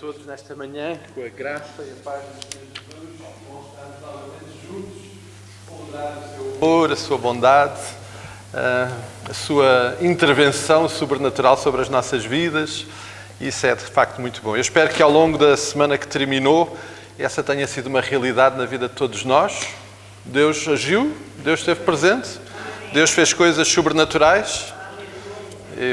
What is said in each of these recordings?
todos nesta manhã, com a graça e a paz do Senhor Jesus. Bom estarmos novamente juntos, ponderar o seu amor, a sua bondade, a sua intervenção sobrenatural sobre as nossas vidas. Isso é de facto muito bom. Eu espero que ao longo da semana que terminou, essa tenha sido uma realidade na vida de todos nós. Deus agiu, Deus esteve presente, Deus fez coisas sobrenaturais,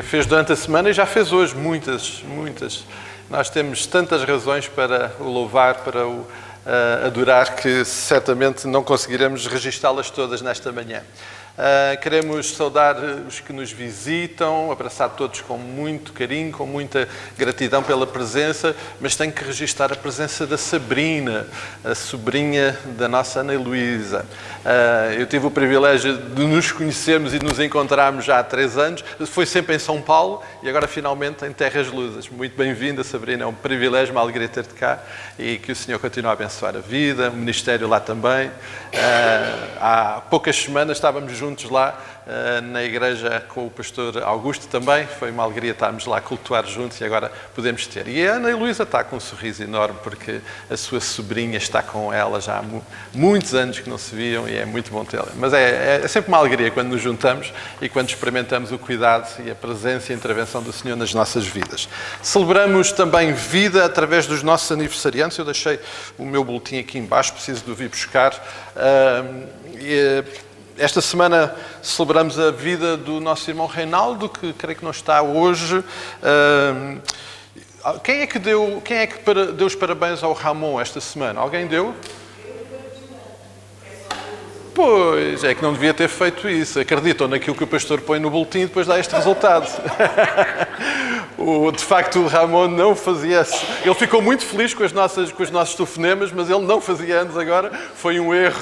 fez durante a semana e já fez hoje muitas. Nós temos tantas razões para o louvar, para o adorar, que certamente não conseguiremos registá-las todas nesta manhã. Queremos saudar os que nos visitam, abraçar todos com muito carinho, com muita gratidão pela presença, mas tenho que registrar a presença da Sabrina, a sobrinha da nossa Ana Luísa. Eu tive o privilégio de nos conhecermos e nos encontrarmos já há 3 anos. Foi sempre em São Paulo e agora finalmente em Terras Luzas. Muito bem-vinda, Sabrina. É um privilégio, uma alegria ter-te cá e que o Senhor continue a abençoar a vida, o ministério lá também. Há poucas semanas estávamos juntos lá na igreja com o pastor Augusto também. Foi uma alegria estarmos lá a cultuar juntos e agora podemos ter. E a Ana Luísa está com um sorriso enorme porque a sua sobrinha está com ela já há muitos anos que não se viam e é muito bom tê-la. Mas é sempre uma alegria quando nos juntamos e quando experimentamos o cuidado e a presença e a intervenção do Senhor nas nossas vidas. Celebramos também vida através dos nossos aniversariantes. Eu deixei o meu boletim aqui em baixo, preciso de o vir buscar. Esta semana celebramos a vida do nosso irmão Reinaldo, que creio que não está hoje. Quem é que deu os parabéns ao Ramon esta semana? Alguém deu? Pois, é que não devia ter feito isso. Acreditam naquilo que o pastor põe no boletim e depois dá este resultado. De facto, o Ramon não fazia... Ele ficou muito feliz com os nossos telefonemas, mas ele não fazia anos agora. Foi um erro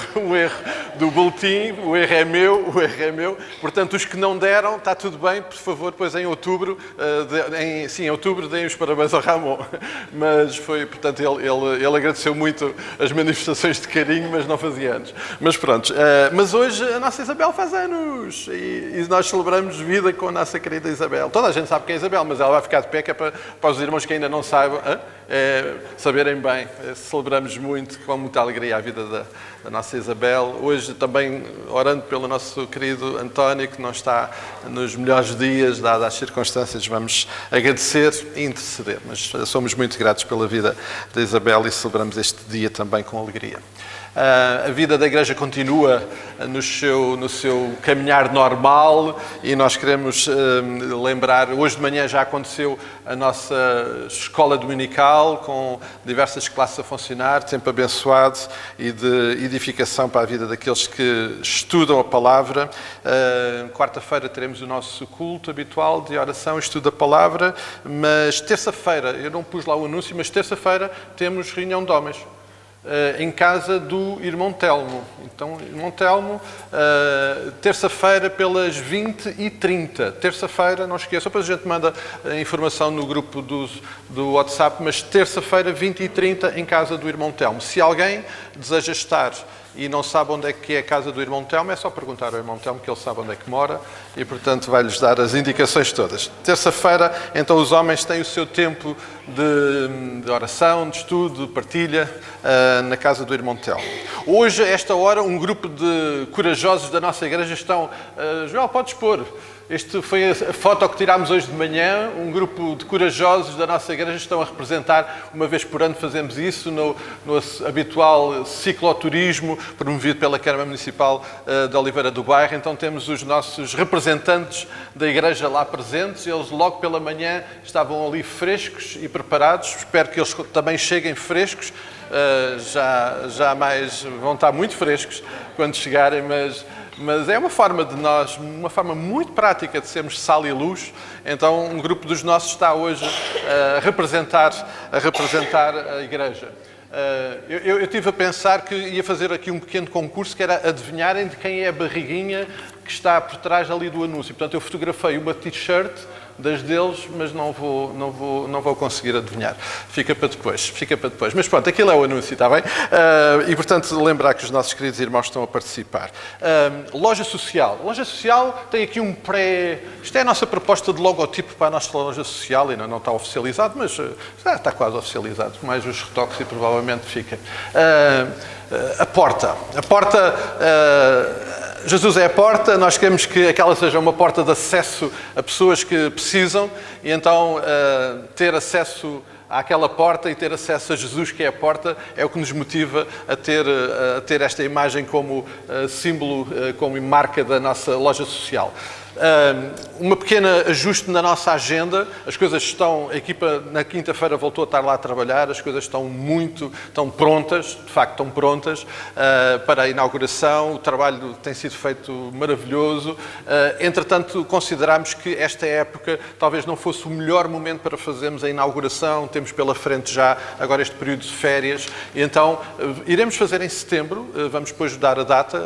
do boletim. O erro é meu. Portanto, os que não deram, está tudo bem. Por favor, depois em outubro, em outubro, deem os parabéns ao Ramon. Mas foi, portanto, ele agradeceu muito as manifestações de carinho, mas não fazia anos. Mas pronto. Mas hoje a nossa Isabel faz anos e nós celebramos vida com a nossa querida Isabel. Toda a gente sabe quem é Isabel, mas ela vai ficar de pé, que é para os irmãos que ainda não saibam saberem bem. Celebramos muito, com muita alegria, a vida da nossa Isabel. Hoje também orando pelo nosso querido António, que não está nos melhores dias, dadas as circunstâncias, vamos agradecer e interceder. Mas somos muito gratos pela vida da Isabel e celebramos este dia também com alegria. A vida da igreja continua no seu caminhar normal e nós queremos lembrar, hoje de manhã já aconteceu a nossa escola dominical com diversas classes a funcionar, tempo abençoado e de edificação para a vida daqueles que estudam a palavra. Quarta-feira teremos o nosso culto habitual de oração e estudo da palavra, mas terça-feira, eu não pus lá o anúncio, mas terça-feira temos reunião de homens. Em casa do irmão Telmo. Então, irmão Telmo, terça-feira pelas 20h30. Terça-feira, não esqueçam, depois a gente manda a informação no grupo do WhatsApp, mas terça-feira, 20h30, em casa do irmão Telmo. Se alguém deseja estar e não sabe onde é que é a casa do irmão Telmo, é só perguntar ao irmão Telmo, que ele sabe onde é que mora e, portanto, vai-lhes dar as indicações todas. Terça-feira, então, os homens têm o seu tempo de oração, de estudo, de partilha na casa do irmão Telmo. Hoje, a esta hora, um grupo de corajosos da nossa igreja estão... Joel, podes pôr? Esta foi a foto que tirámos hoje de manhã. Um grupo de corajosos da nossa igreja estão a representar, uma vez por ano fazemos isso, no habitual cicloturismo promovido pela Câmara Municipal de Oliveira do Bairro. Então temos os nossos representantes da igreja lá presentes. Eles logo pela manhã estavam ali frescos e preparados. Espero que eles também cheguem frescos. Já mais vão estar muito frescos quando chegarem, mas é uma forma muito prática de sermos sal e luz. Então, um grupo dos nossos está hoje a representar a igreja. Eu estive a pensar que ia fazer aqui um pequeno concurso, que era adivinharem de quem é a barriguinha que está por trás ali do anúncio. Portanto, eu fotografei uma t-shirt das deles, mas não vou conseguir adivinhar. Fica para depois. Mas pronto, aquilo é o anúncio, está bem? E, portanto, lembrar que os nossos queridos irmãos estão a participar. Loja social. Loja social tem aqui um pré... Isto é a nossa proposta de logotipo para a nossa loja social, ainda não está oficializado, mas está quase oficializado. Mais os retoques e provavelmente fica. A porta. Jesus é a porta, nós queremos que aquela seja uma porta de acesso a pessoas que precisam e então ter acesso àquela porta e ter acesso a Jesus, que é a porta, é o que nos motiva a ter esta imagem como símbolo, como marca da nossa loja social. Uma pequena ajuste na nossa agenda, as coisas estão, a equipa na quinta-feira voltou a estar lá a trabalhar, as coisas estão prontas, de facto estão prontas para a inauguração, o trabalho tem sido feito maravilhoso, entretanto considerámos que esta época talvez não fosse o melhor momento para fazermos a inauguração, temos pela frente já agora este período de férias, e então iremos fazer em setembro, vamos depois dar a data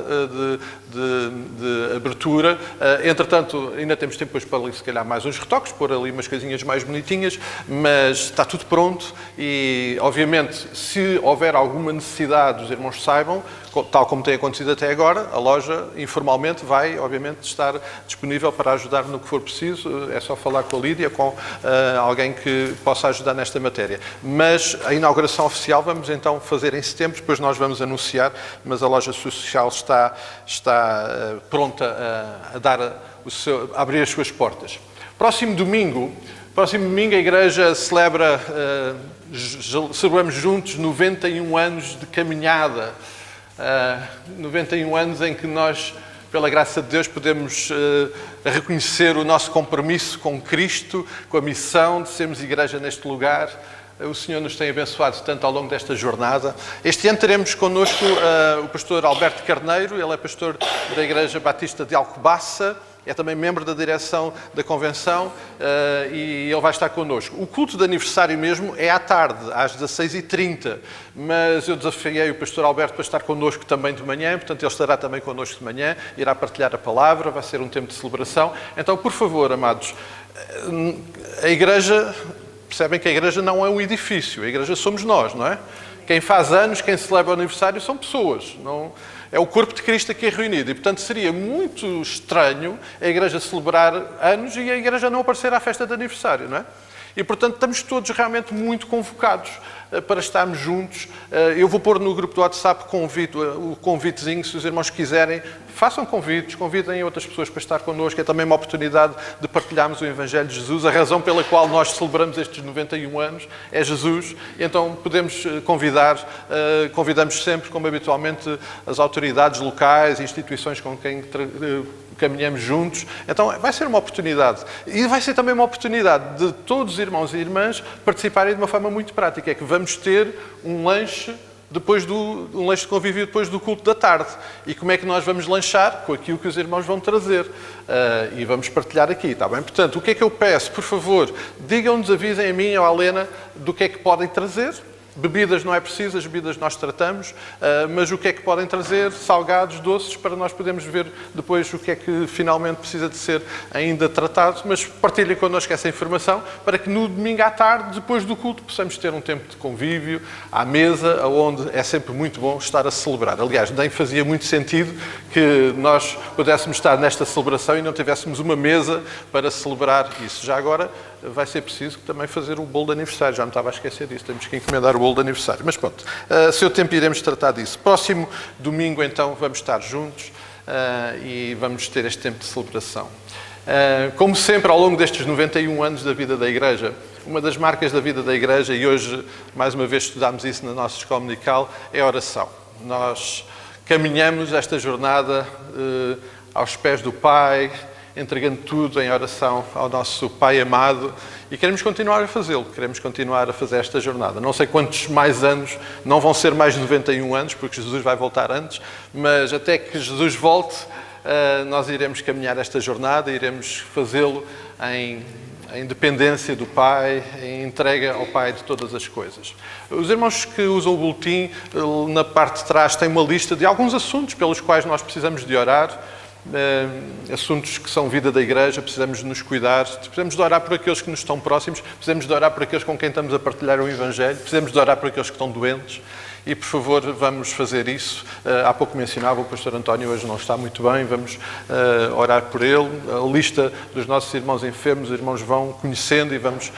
de abertura, entretanto ainda temos tempo depois para ali, se calhar, mais uns retoques, pôr ali umas coisinhas mais bonitinhas, mas está tudo pronto e, obviamente, se houver alguma necessidade, os irmãos saibam, tal como tem acontecido até agora, a loja, informalmente, vai, obviamente, estar disponível para ajudar no que for preciso. É só falar com a Lídia, com alguém que possa ajudar nesta matéria. Mas a inauguração oficial vamos, então, fazer em setembro, depois nós vamos anunciar, mas a loja social está pronta a abrir as suas portas. Próximo domingo a Igreja celebramos juntos 91 anos de caminhada. 91 anos em que nós, pela graça de Deus, podemos reconhecer o nosso compromisso com Cristo, com a missão de sermos Igreja neste lugar. O Senhor nos tem abençoado tanto ao longo desta jornada. Este ano teremos connosco o pastor Alberto Carneiro, ele é pastor da Igreja Batista de Alcobaça, é também membro da direção da convenção e ele vai estar connosco. O culto de aniversário mesmo é à tarde, às 16h30, mas eu desafiei o pastor Alberto para estar connosco também de manhã, portanto ele estará também connosco de manhã, irá partilhar a palavra, vai ser um tempo de celebração. Então, por favor, amados, a Igreja... Percebem que a Igreja não é um edifício, a Igreja somos nós, não é? Quem faz anos, quem celebra o aniversário são pessoas, não... É o corpo de Cristo aqui reunido e, portanto, seria muito estranho a Igreja celebrar anos e a Igreja não aparecer à festa de aniversário, não é? E, portanto, estamos todos realmente muito convocados para estarmos juntos. Eu vou pôr no grupo do WhatsApp o convitezinho, se os irmãos quiserem, façam convites, convidem outras pessoas para estar connosco. É também uma oportunidade de partilharmos o Evangelho de Jesus. A razão pela qual nós celebramos estes 91 anos é Jesus. Então podemos convidamos sempre, como habitualmente, as autoridades locais, instituições com quem caminhamos juntos. Então vai ser uma oportunidade. E vai ser também uma oportunidade de todos os irmãos e irmãs participarem de uma forma muito prática. É que vamos ter um lanche um lanche de convívio depois do culto da tarde. E como é que nós vamos lanchar? Com aquilo que os irmãos vão trazer. E vamos partilhar aqui, está bem? Portanto, o que é que eu peço? Por favor, digam-nos, avisem a mim ou à Helena do que é que podem trazer. Bebidas não é preciso, as bebidas nós tratamos, mas o que é que podem trazer? Salgados, doces, para nós podermos ver depois o que é que finalmente precisa de ser ainda tratado, mas partilhem connosco essa informação para que no domingo à tarde, depois do culto, possamos ter um tempo de convívio à mesa, onde é sempre muito bom estar a celebrar. Aliás, nem fazia muito sentido que nós pudéssemos estar nesta celebração e não tivéssemos uma mesa para celebrar isso. Já agora vai ser preciso também fazer o bolo de aniversário, já me estava a esquecer disso, temos que encomendar o bolo de aniversário. Mas pronto, a seu tempo iremos tratar disso. Próximo domingo, então, vamos estar juntos e vamos ter este tempo de celebração. Como sempre, ao longo destes 91 anos da vida da Igreja, uma das marcas da vida da Igreja, e hoje, mais uma vez, estudámos isso na nossa escola dominical, é a oração. Nós caminhamos esta jornada aos pés do Pai, entregando tudo em oração ao nosso Pai amado e queremos continuar a fazê-lo, queremos continuar a fazer esta jornada. Não sei quantos mais anos, não vão ser mais de 91 anos, porque Jesus vai voltar antes, mas até que Jesus volte, nós iremos caminhar esta jornada, iremos fazê-lo em dependência do Pai, em entrega ao Pai de todas as coisas. Os irmãos que usam o boletim, na parte de trás, têm uma lista de alguns assuntos pelos quais nós precisamos de orar. assuntos que são vida da Igreja, precisamos de nos cuidar, precisamos de orar por aqueles que nos estão próximos, precisamos de orar por aqueles com quem estamos a partilhar o Evangelho, precisamos de orar por aqueles que estão doentes. E, por favor, vamos fazer isso. Há pouco mencionava, o pastor António hoje não está muito bem, vamos orar por ele. A lista dos nossos irmãos enfermos, os irmãos vão conhecendo e vamos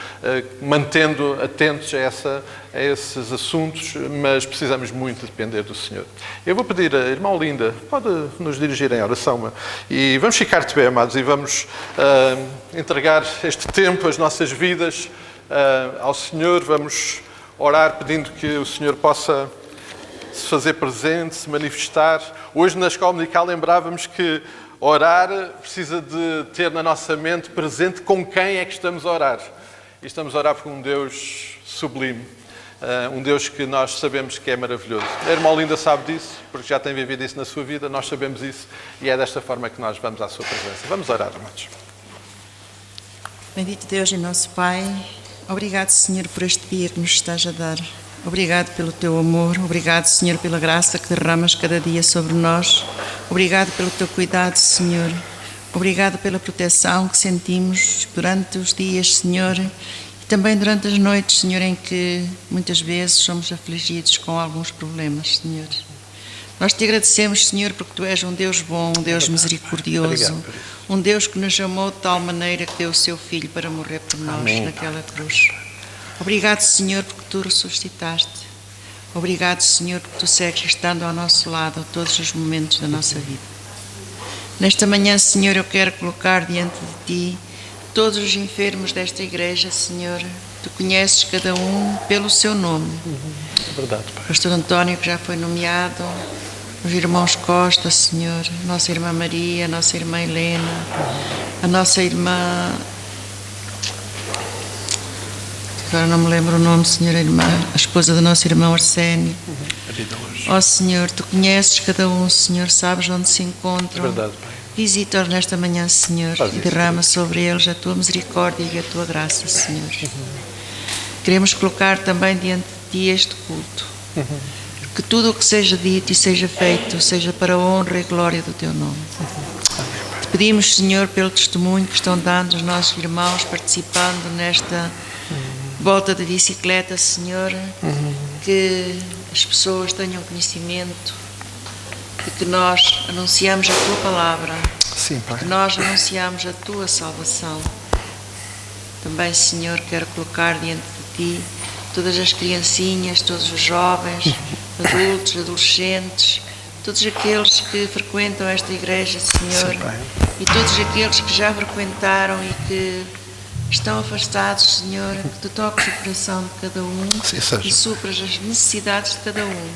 mantendo atentos a esses assuntos, mas precisamos muito depender do Senhor. Eu vou pedir à irmã Olinda, pode nos dirigir em oração, e vamos ficar de pé, amados, e vamos entregar este tempo, as nossas vidas ao Senhor. Vamos orar pedindo que o Senhor possa se fazer presente, se manifestar. Hoje na escola dominical lembrávamos que orar precisa de ter na nossa mente presente com quem é que estamos a orar. E estamos a orar por um Deus sublime, um Deus que nós sabemos que é maravilhoso. A irmã Olinda sabe disso, porque já tem vivido isso na sua vida, nós sabemos isso, e é desta forma que nós vamos à sua presença. Vamos orar, amados. Bendito Deus e nosso Pai, obrigado, Senhor, por este dia que nos estás a dar. Obrigado pelo teu amor, obrigado, Senhor, pela graça que derramas cada dia sobre nós. Obrigado pelo teu cuidado, Senhor. Obrigado pela proteção que sentimos durante os dias, Senhor, e também durante as noites, Senhor, em que muitas vezes somos afligidos com alguns problemas, Senhor. Nós te agradecemos, Senhor, porque tu és um Deus bom, um Deus misericordioso, um Deus que nos amou de tal maneira que deu o seu Filho para morrer por nós naquela cruz. Obrigado, Senhor, porque tu ressuscitaste. Obrigado, Senhor, porque tu segues estando ao nosso lado a todos os momentos da nossa vida. Nesta manhã, Senhor, eu quero colocar diante de ti todos os enfermos desta igreja, Senhor. Tu conheces cada um pelo seu nome. É verdade, Pai. Pastor António, que já foi nomeado, os irmãos Costa, Senhor, a nossa irmã Maria, a nossa irmã Helena, a nossa irmã... Agora não me lembro o nome, Senhor, a esposa do nosso irmão Arsénio. Ó Senhor, tu conheces cada um, Senhor, sabes onde se encontram. É verdade, Pai. Visita-os nesta manhã, Senhor, e derrama sobre eles a tua misericórdia e a tua graça, Senhor. Queremos colocar também diante de ti este culto. Que tudo o que seja dito e seja feito seja para a honra e glória do teu nome. Te pedimos, Senhor, pelo testemunho que estão dando os nossos irmãos participando nesta volta de bicicleta, Senhor, que as pessoas tenham conhecimento de que nós anunciamos a tua palavra, Sim, Pai. que nós anunciamos a tua salvação. Também, Senhor, quero colocar diante de ti todas as criancinhas, todos os jovens, adultos, adolescentes, todos aqueles que frequentam esta igreja, Senhor, e todos aqueles que já frequentaram e que estão afastados, Senhor, que tu toques o coração de cada um e supras as necessidades de cada um,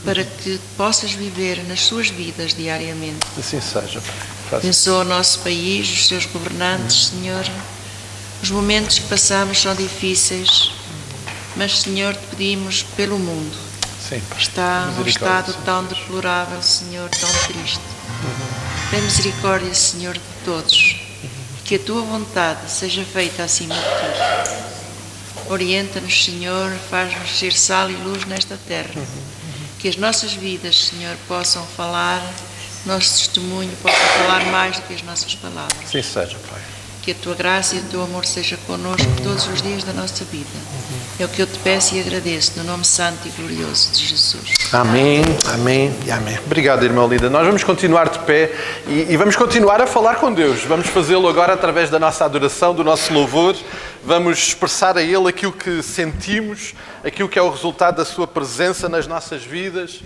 para que possas viver nas suas vidas diariamente. Assim seja, Pai. Abençoa o nosso país, os seus governantes, Senhor. Os momentos que passamos são difíceis, mas, Senhor, te pedimos pelo mundo. Sim, Pai. Está num estado tão deplorável, Senhor, tão triste. Tem misericórdia, Senhor, de todos. Que a tua vontade seja feita acima de tudo. Orienta-nos, Senhor, faz-nos ser sal e luz nesta terra. Que as nossas vidas, Senhor, possam falar, nosso testemunho possa falar mais do que as nossas palavras. Assim seja, Pai. Que a tua graça e o teu amor seja connosco todos os dias da nossa vida. É o que eu te peço e agradeço, no nome santo e glorioso de Jesus. Amém, amém e amém. Obrigado, irmã Linda. Nós vamos continuar de pé e vamos continuar a falar com Deus. Vamos fazê-lo agora através da nossa adoração, do nosso louvor. Vamos expressar a Ele aquilo que sentimos, aquilo que é o resultado da sua presença nas nossas vidas.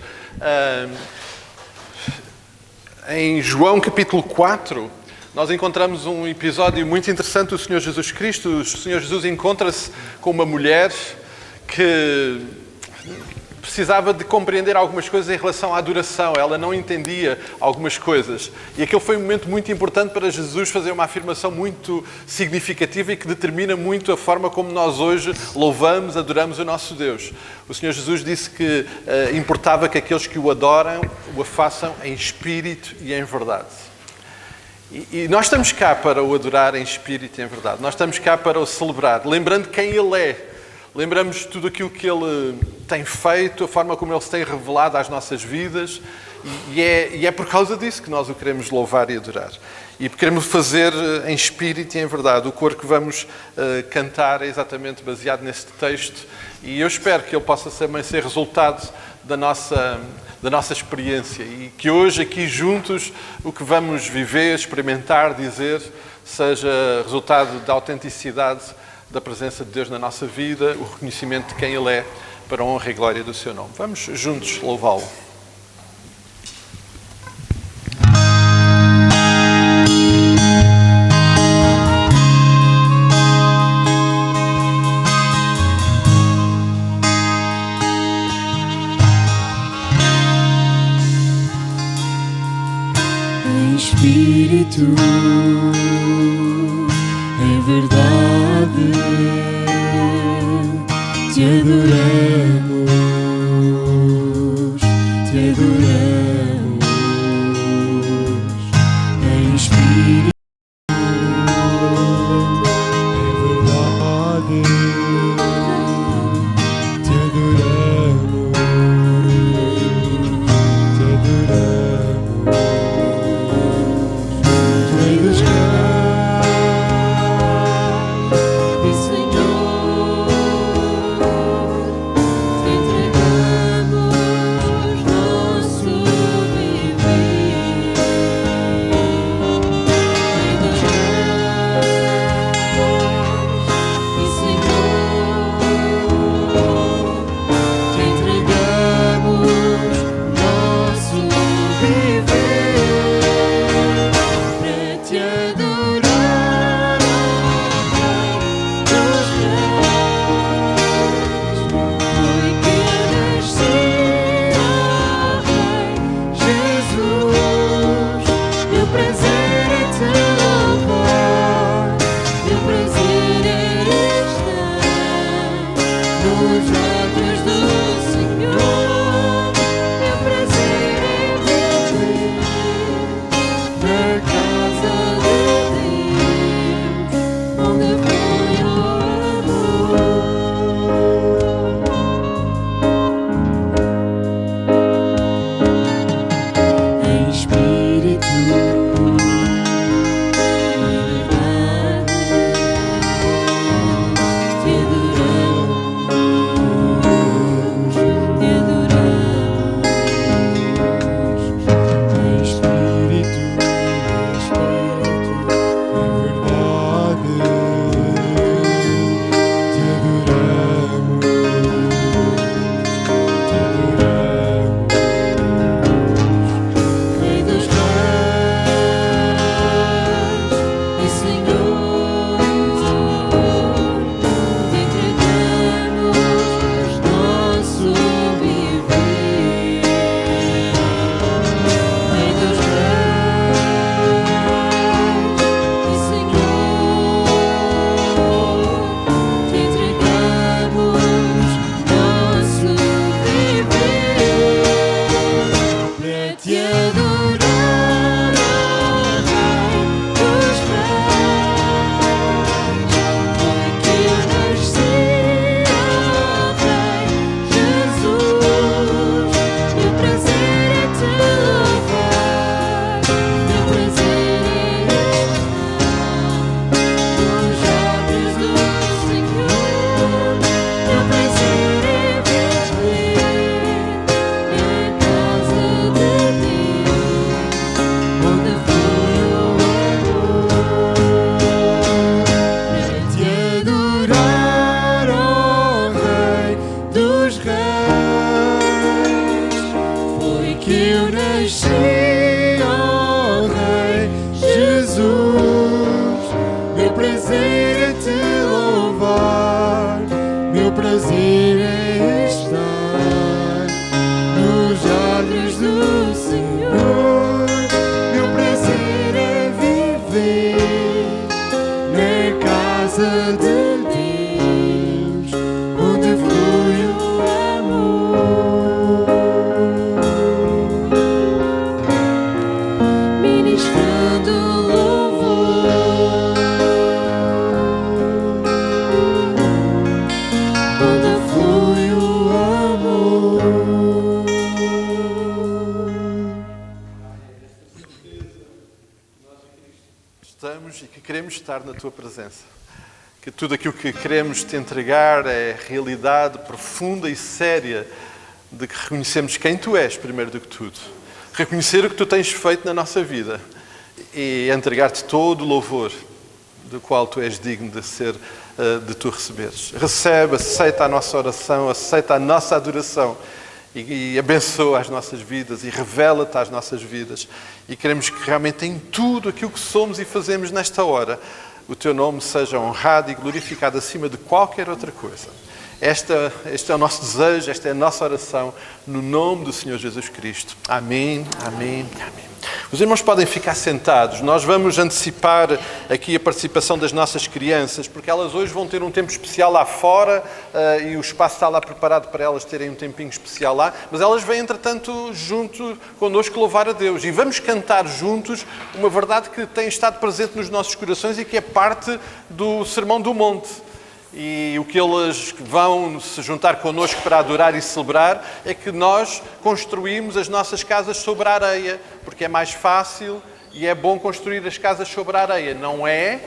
Em João capítulo 4, nós encontramos um episódio muito interessante do Senhor Jesus Cristo. O Senhor Jesus encontra-se com uma mulher que precisava de compreender algumas coisas em relação à adoração. Ela não entendia algumas coisas. E aquele foi um momento muito importante para Jesus fazer uma afirmação muito significativa e que determina muito a forma como nós hoje louvamos, adoramos o nosso Deus. O Senhor Jesus disse que importava que aqueles que o adoram o façam em espírito e em verdade. E nós estamos cá para o adorar em espírito e em verdade. Nós estamos cá para o celebrar, lembrando quem Ele é. Lembramos tudo aquilo que Ele tem feito, a forma como Ele se tem revelado às nossas vidas E é por causa disso que nós o queremos louvar e adorar. E queremos fazer em espírito e em verdade. O coro que vamos cantar é exatamente baseado neste texto. E eu espero que ele possa também ser resultado da nossa experiência. E que hoje, aqui juntos, o que vamos viver, experimentar, dizer, seja resultado da autenticidade da presença de Deus na nossa vida, o reconhecimento de quem Ele é, para a honra e glória do seu nome. Vamos juntos louvá-lo. Espírito, em verdade, te adoramos, em espírito, em verdade, te adoramos, Rei dos Reis e Senhor, te entregamos nosso viver. Rei dos Reis e Senhor, te entregamos nosso viver. Te adorar, ó Rei dos Reis, foi que nasci, ó Rei Jesus. Meu prazer é te louvar, meu prazer é estar nos lábios do Senhor. Meu prazer é viver na casa de Deus, onde flui o amor. Em espírito, em verdade, te adoramos, em espírito, em verdade, te adoramos, Rei dos Reis e Senhor, te entregamos nosso viver. Rei dos Reis e Senhor, te entregamos nosso viver. Para te adorar, ó Rei dos Reis, foi que eu nasci, ó Rei Jesus. Meu prazer é te louvar, meu prazer é estar nos lábios do Senhor. Meu prazer é viver na casa de Deus, onde flui o amor. Para te adorar, ó Rei dos Reis, foi que eu nasci, ó Rei Jesus. Meu prazer é te louvar, meu prazer é estar nos lábios do Senhor. Meu prazer é viver na casa de Deus, onde flui o amor. Ministrando louvor, onde flui o amor. estar na tua presença. Que tudo aquilo que queremos te entregar é realidade profunda e séria de que reconhecemos quem tu és, primeiro do que tudo. Reconhecer o que tu tens feito na nossa vida e entregar-te todo o louvor do qual tu és digno de tu receberes. Recebe, aceita a nossa oração, aceita a nossa adoração e abençoa as nossas vidas e revela-te às nossas vidas. E queremos que realmente em tudo aquilo que somos e fazemos nesta hora, o teu nome seja honrado e glorificado acima de qualquer outra coisa. Este é o nosso desejo, esta é a nossa oração, no nome do Senhor Jesus Cristo. Amém, amém, amém. Os irmãos podem ficar sentados. Nós vamos antecipar aqui a participação das nossas crianças, porque elas hoje vão ter um tempo especial lá fora e o espaço está lá preparado para elas terem um tempinho especial lá, mas elas vêm, entretanto, junto connosco louvar a Deus. E vamos cantar juntos uma verdade que tem estado presente nos nossos corações e que é parte do Sermão do Monte. E o que eles vão se juntar connosco para adorar e celebrar é que nós construímos as nossas casas sobre a areia, porque é mais fácil e é bom construir as casas sobre a areia. Não é?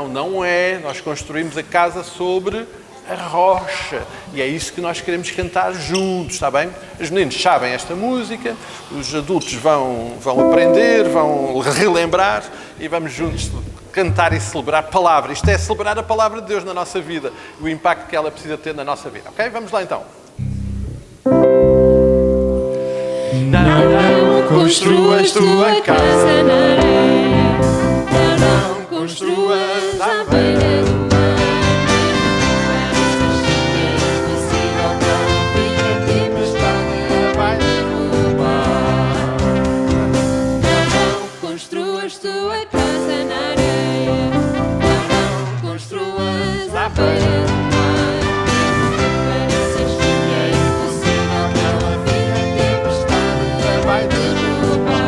Não é. Nós construímos a casa sobre a rocha. E é isso que nós queremos cantar juntos, está bem? Os meninos sabem esta música, os adultos vão aprender, vão relembrar e vamos juntos cantar e celebrar a palavra. Isto é celebrar a palavra de Deus na nossa vida, o impacto que ela precisa ter na nossa vida. Ok? Vamos lá então. Não construas tua casa na areia, não construas à beira do mar. Não construas tua casa na areia, não construas à beira do mar. Pareces que é impossível, não havia tempestade vai derrubar.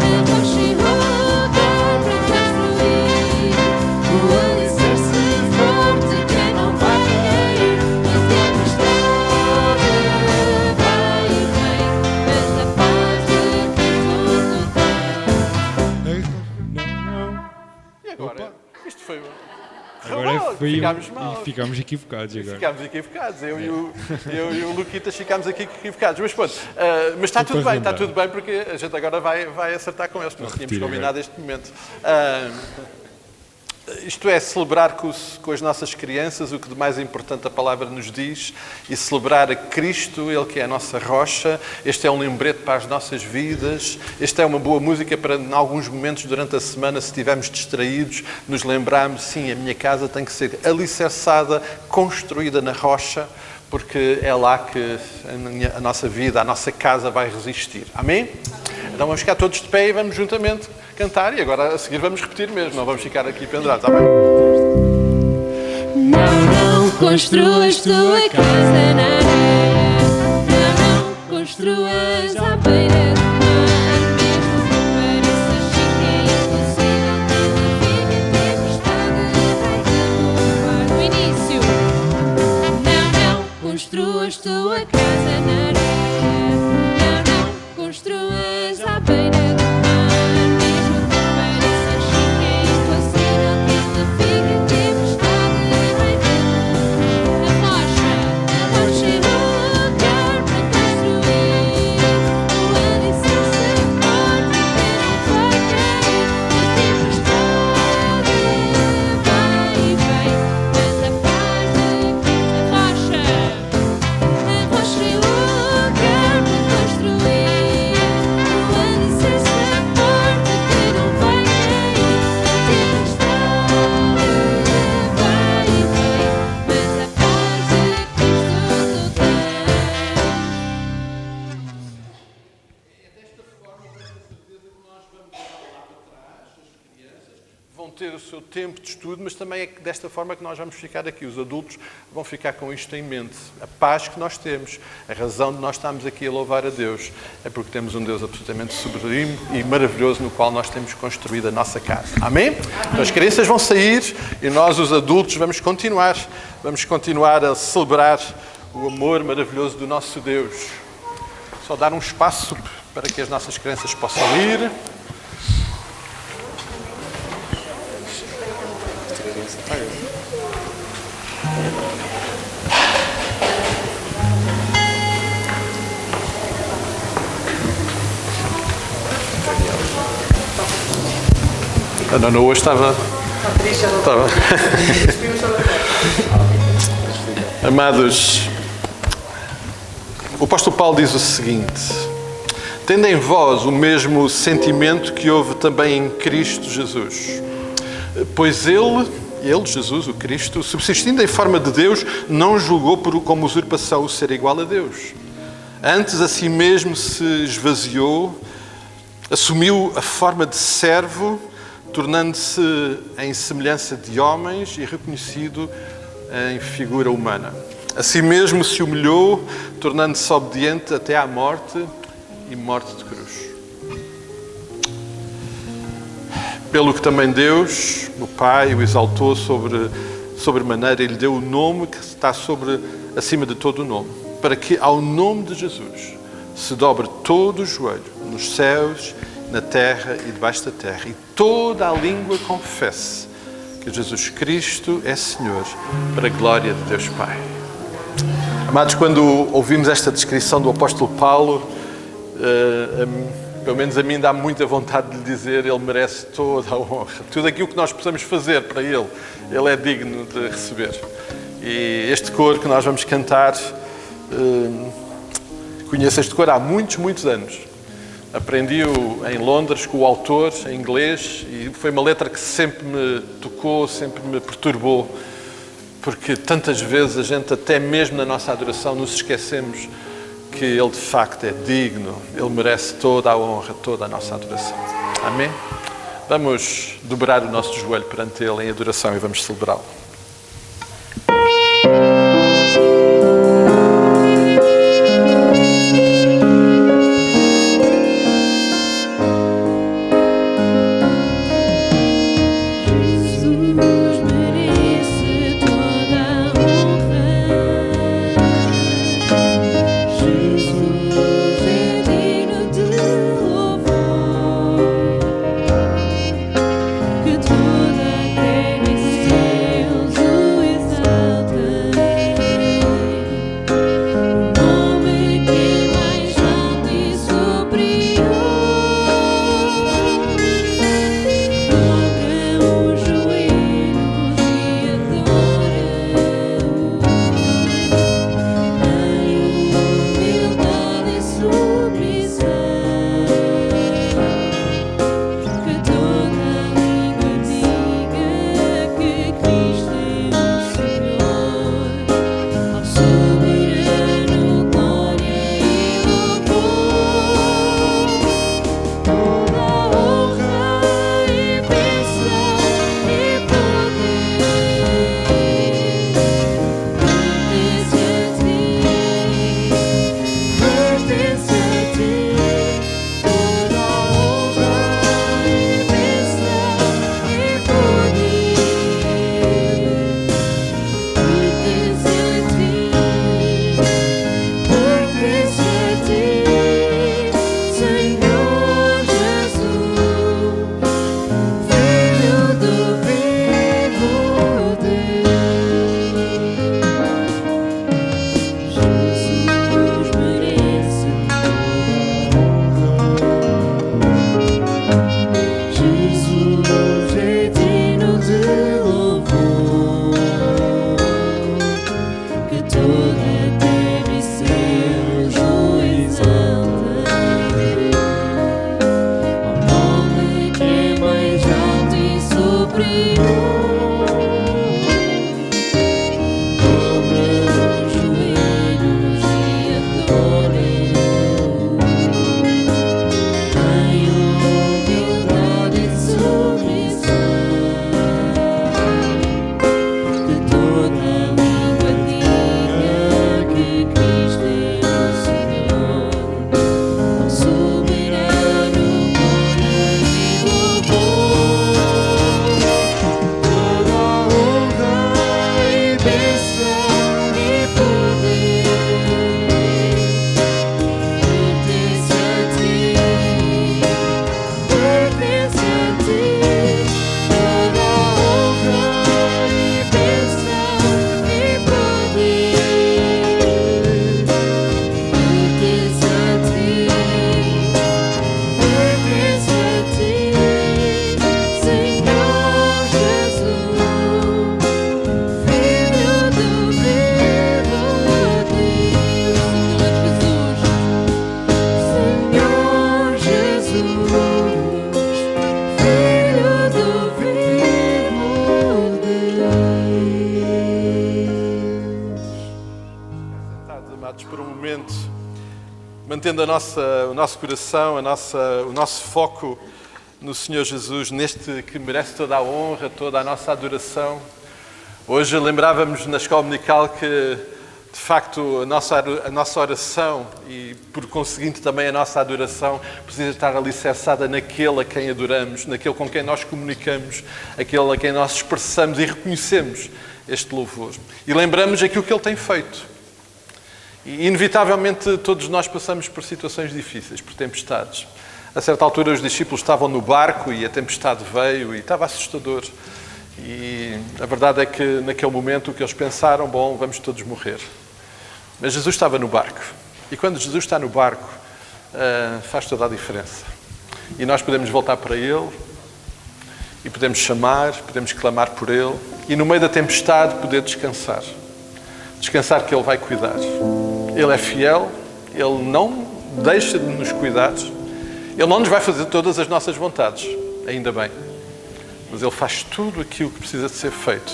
A rocha e roca para construir o alicerce forte que não vai cair. A tempestade vai e vem, mas a paz de Cristo tem. E agora? Isto foi... Agora ficámos mal. ficámos equivocados agora. Ficámos equivocados. Eu e o Luquitas ficámos aqui equivocados. Mas pronto, mas está tudo bem, porque a gente agora vai acertar com eles, porque nós tínhamos combinado este momento. Isto é, celebrar com as nossas crianças o que de mais importante a palavra nos diz e celebrar a Cristo, Ele que é a nossa rocha. Este é um lembrete para as nossas vidas. Esta é uma boa música para, em alguns momentos durante a semana, se estivermos distraídos, nos lembrarmos, sim, a minha casa tem que ser alicerçada, construída na rocha, porque é lá que a nossa vida, a nossa casa vai resistir. Amém? Então vamos ficar todos de pé e vamos juntamente cantar. E agora a seguir vamos repetir mesmo, não vamos ficar aqui pendurados. Amém? Não construas tua casa na areia, não construas à beira do mar. Mesmo que pareça chique e impossível, não fica tempestade vai derrubar. No início, não construas tua casa na areia, não construas à beira do mar. Ter o seu tempo de estudo, mas também é desta forma que nós vamos ficar aqui. Os adultos vão ficar com isto em mente. A paz que nós temos, a razão de nós estarmos aqui a louvar a Deus, é porque temos um Deus absolutamente sublime e maravilhoso no qual nós temos construído a nossa casa. Amém? Então as crianças vão sair e nós, os adultos, vamos continuar a celebrar o amor maravilhoso do nosso Deus. Só dar um espaço para que as nossas crianças possam ir. Não, hoje estava. Amados, o apóstolo Paulo diz o seguinte: tendo em vós o mesmo sentimento que houve também em Cristo Jesus, pois ele, Jesus, o Cristo, subsistindo em forma de Deus, não julgou como usurpação o ser igual a Deus. Antes a si mesmo se esvaziou, assumiu a forma de servo, tornando-se em semelhança de homens e reconhecido em figura humana. A si mesmo se humilhou, tornando-se obediente até à morte e morte de cruz. Pelo que também Deus, o Pai, o exaltou sobremaneira e lhe deu o nome que está acima de todo o nome, para que ao nome de Jesus se dobre todo o joelho, nos céus, na terra e debaixo da terra, e toda a língua confesse que Jesus Cristo é Senhor, para a glória de Deus Pai. Amados, quando ouvimos esta descrição do apóstolo Paulo, pelo menos a mim dá muita vontade de lhe dizer: ele merece toda a honra. Tudo aquilo que nós possamos fazer para ele é digno de receber. E este coro que nós vamos cantar, conheço este coro há muitos anos. Aprendi-o em Londres com o autor, em inglês, e foi uma letra que sempre me tocou, sempre me perturbou, porque tantas vezes a gente, até mesmo na nossa adoração, nos esquecemos que Ele de facto é digno, Ele merece toda a honra, toda a nossa adoração. Amém? Vamos dobrar o nosso joelho perante Ele em adoração e vamos celebrá-lo. mantendo o nosso coração, o nosso foco no Senhor Jesus, neste que merece toda a honra, toda a nossa adoração. Hoje lembrávamos na escola dominical que, de facto, a nossa oração e, por conseguinte, também a nossa adoração precisa estar alicerçada naquele a quem adoramos, naquele com quem nós comunicamos, aquele a quem nós expressamos e reconhecemos este louvor. E lembramos aquilo que Ele tem feito. E, inevitavelmente, todos nós passamos por situações difíceis, por tempestades. A certa altura, os discípulos estavam no barco e a tempestade veio e estava assustador. E a verdade é que, naquele momento, o que eles pensaram, bom, vamos todos morrer. Mas Jesus estava no barco. E quando Jesus está no barco, faz toda a diferença. E nós podemos voltar para Ele e podemos chamar, podemos clamar por Ele e, no meio da tempestade, poder descansar. Descansar que Ele vai cuidar. Ele é fiel, Ele não deixa de nos cuidar. Ele não nos vai fazer todas as nossas vontades, ainda bem. Mas Ele faz tudo aquilo que precisa de ser feito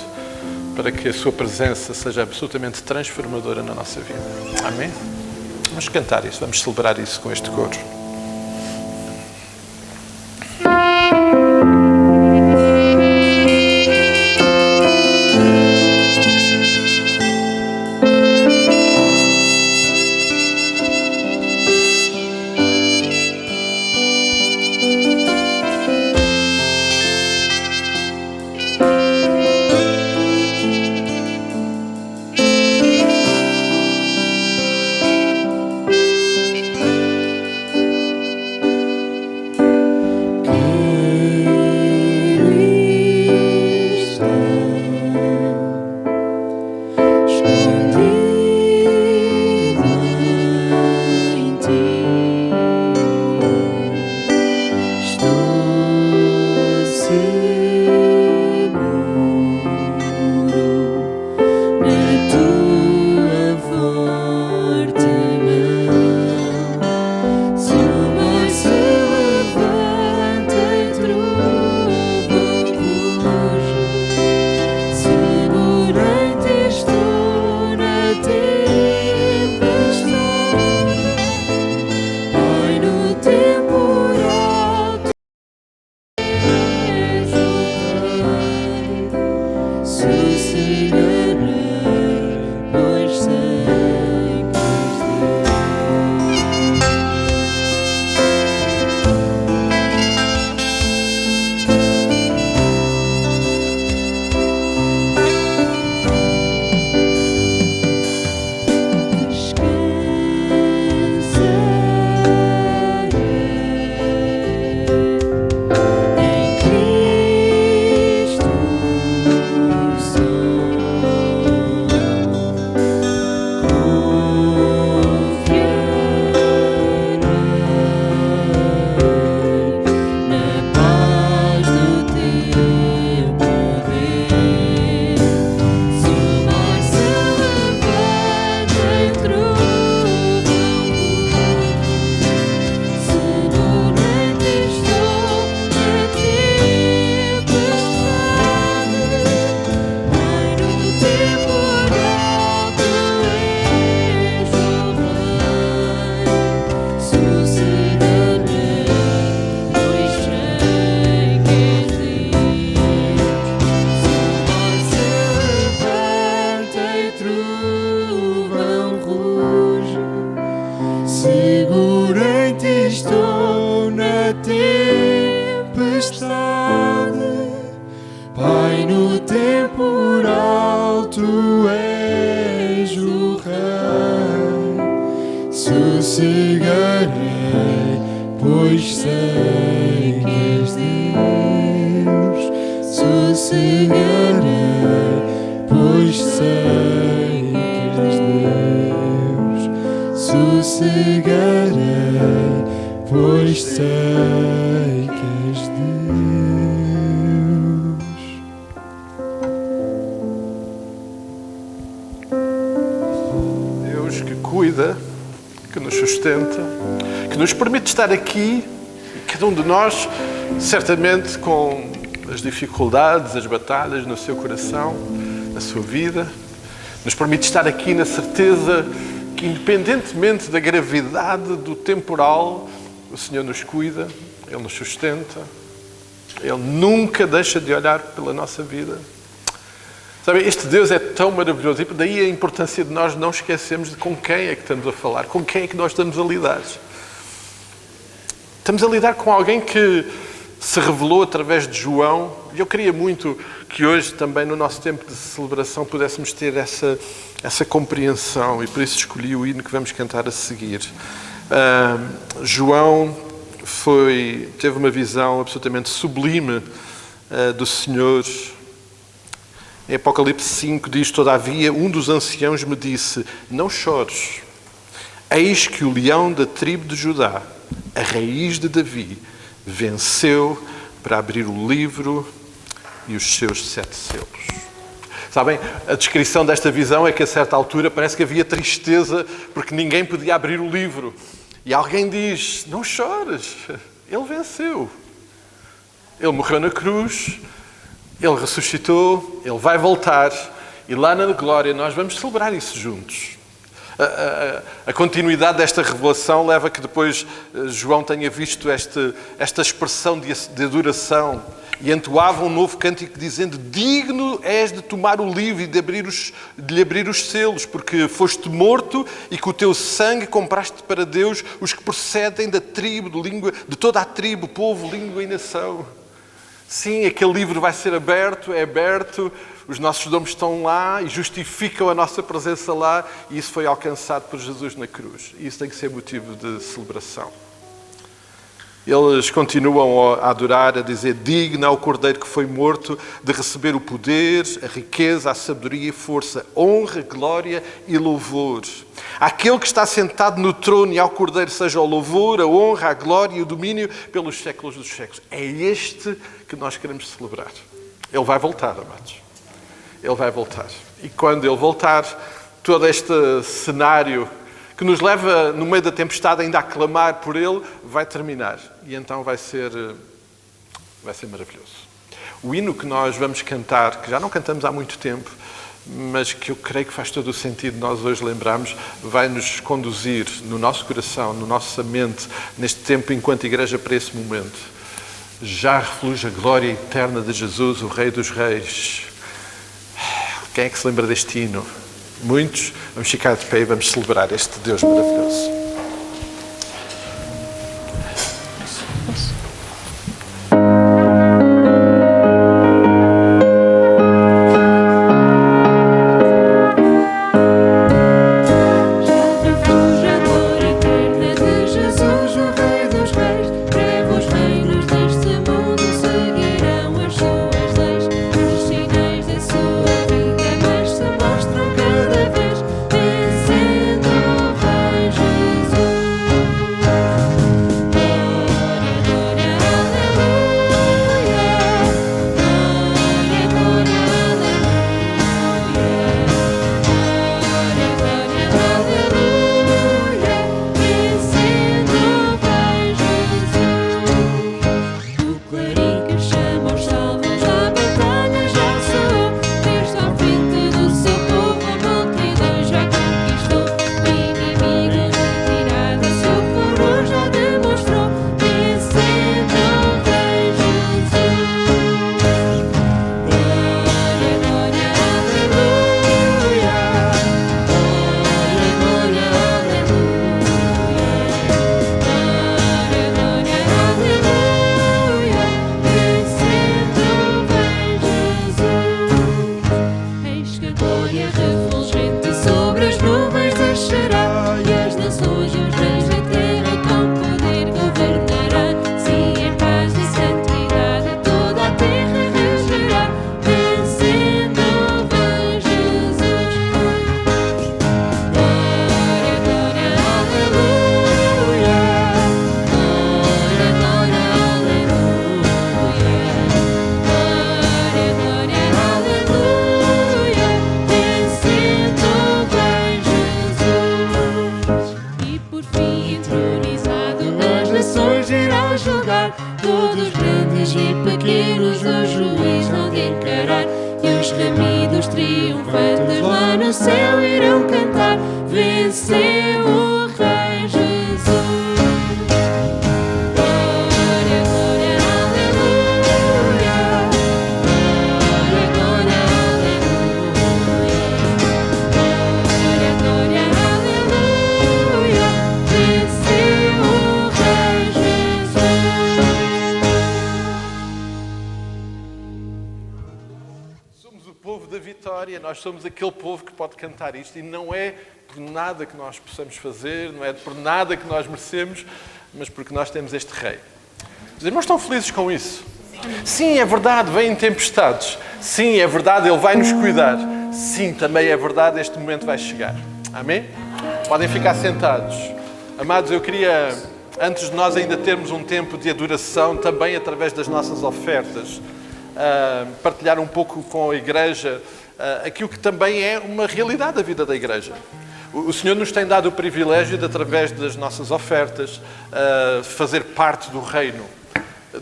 para que a sua presença seja absolutamente transformadora na nossa vida. Amém? Vamos cantar isso, vamos celebrar isso com este coro. Sossegarei, pois sei que és Deus. Sossegarei, pois sei que és Deus. Sossegarei, pois sei que és Deus. Deus que cuida, que nos sustenta, que nos permite estar aqui, cada um de nós, certamente com as dificuldades, as batalhas no seu coração, na sua vida, nos permite estar aqui na certeza que independentemente da gravidade do temporal, o Senhor nos cuida, Ele nos sustenta, Ele nunca deixa de olhar pela nossa vida. Sabe, este Deus é tão maravilhoso e daí a importância de nós não esquecermos de com quem é que estamos a falar, com quem é que nós estamos a lidar. Estamos a lidar com alguém que se revelou através de João, e eu queria muito que hoje também no nosso tempo de celebração pudéssemos ter essa compreensão, e por isso escolhi o hino que vamos cantar a seguir. João teve uma visão absolutamente sublime do Senhor. Em Apocalipse 5 diz: todavia um dos anciãos me disse, não chores, eis que o leão da tribo de Judá, a raiz de Davi, venceu para abrir o livro e os seus 7 selos. Sabem, a descrição desta visão é que a certa altura parece que havia tristeza porque ninguém podia abrir o livro. E alguém diz, não chores, ele venceu. Ele morreu na cruz, ele ressuscitou, ele vai voltar e lá na glória nós vamos celebrar isso juntos. A continuidade desta revelação leva a que depois João tenha visto esta expressão de adoração e entoava um novo cântico dizendo: digno és de tomar o livro e de lhe abrir os selos, porque foste morto e com o teu sangue compraste para Deus os que procedem da tribo, de toda a tribo, povo, língua e nação. Sim, aquele livro vai ser aberto, é aberto, os nossos nomes estão lá e justificam a nossa presença lá, e isso foi alcançado por Jesus na cruz. E isso tem que ser motivo de celebração. Eles continuam a adorar, a dizer: digno é o Cordeiro que foi morto de receber o poder, a riqueza, a sabedoria e força, honra, glória e louvor. Àquele que está sentado no trono e ao Cordeiro seja o louvor, a honra, a glória e o domínio pelos séculos dos séculos. É este que nós queremos celebrar. Ele vai voltar, amados. Ele vai voltar. E quando Ele voltar, todo este cenário que nos leva, no meio da tempestade, ainda a clamar por Ele, vai terminar. E então vai ser maravilhoso. O hino que nós vamos cantar, que já não cantamos há muito tempo, mas que eu creio que faz todo o sentido nós hoje lembrarmos, vai nos conduzir no nosso coração, na nossa mente, neste tempo enquanto igreja para esse momento. Já refluge a glória eterna de Jesus, o Rei dos Reis. Quem é que se lembra deste hino? Muitos. Vamos ficar de pé e vamos celebrar este Deus maravilhoso. Todos grandes e pequenos no juiz vão de encarar, e os remidos triunfantes lá no céu irão cantar. venceu o Rei Jesus. Glória, glória, aleluia. Glória, glória, aleluia. Glória, glória, aleluia. Venceu o Rei Jesus. Somos o povo da vitória, nós somos aquele povo que pode cantar isto e não é por nada que nós possamos fazer, não é por nada que nós merecemos, mas porque nós temos este Rei. Os irmãos estão felizes com isso? Sim, é verdade, vêm tempestades. Sim, é verdade, Ele vai nos cuidar. Sim, também é verdade, este momento vai chegar. Amém? Podem ficar sentados. Amados, eu queria, antes de nós ainda termos um tempo de adoração, também através das nossas ofertas, partilhar um pouco com a Igreja aquilo que também é uma realidade da vida da Igreja. O Senhor nos tem dado o privilégio de, através das nossas ofertas, fazer parte do reino.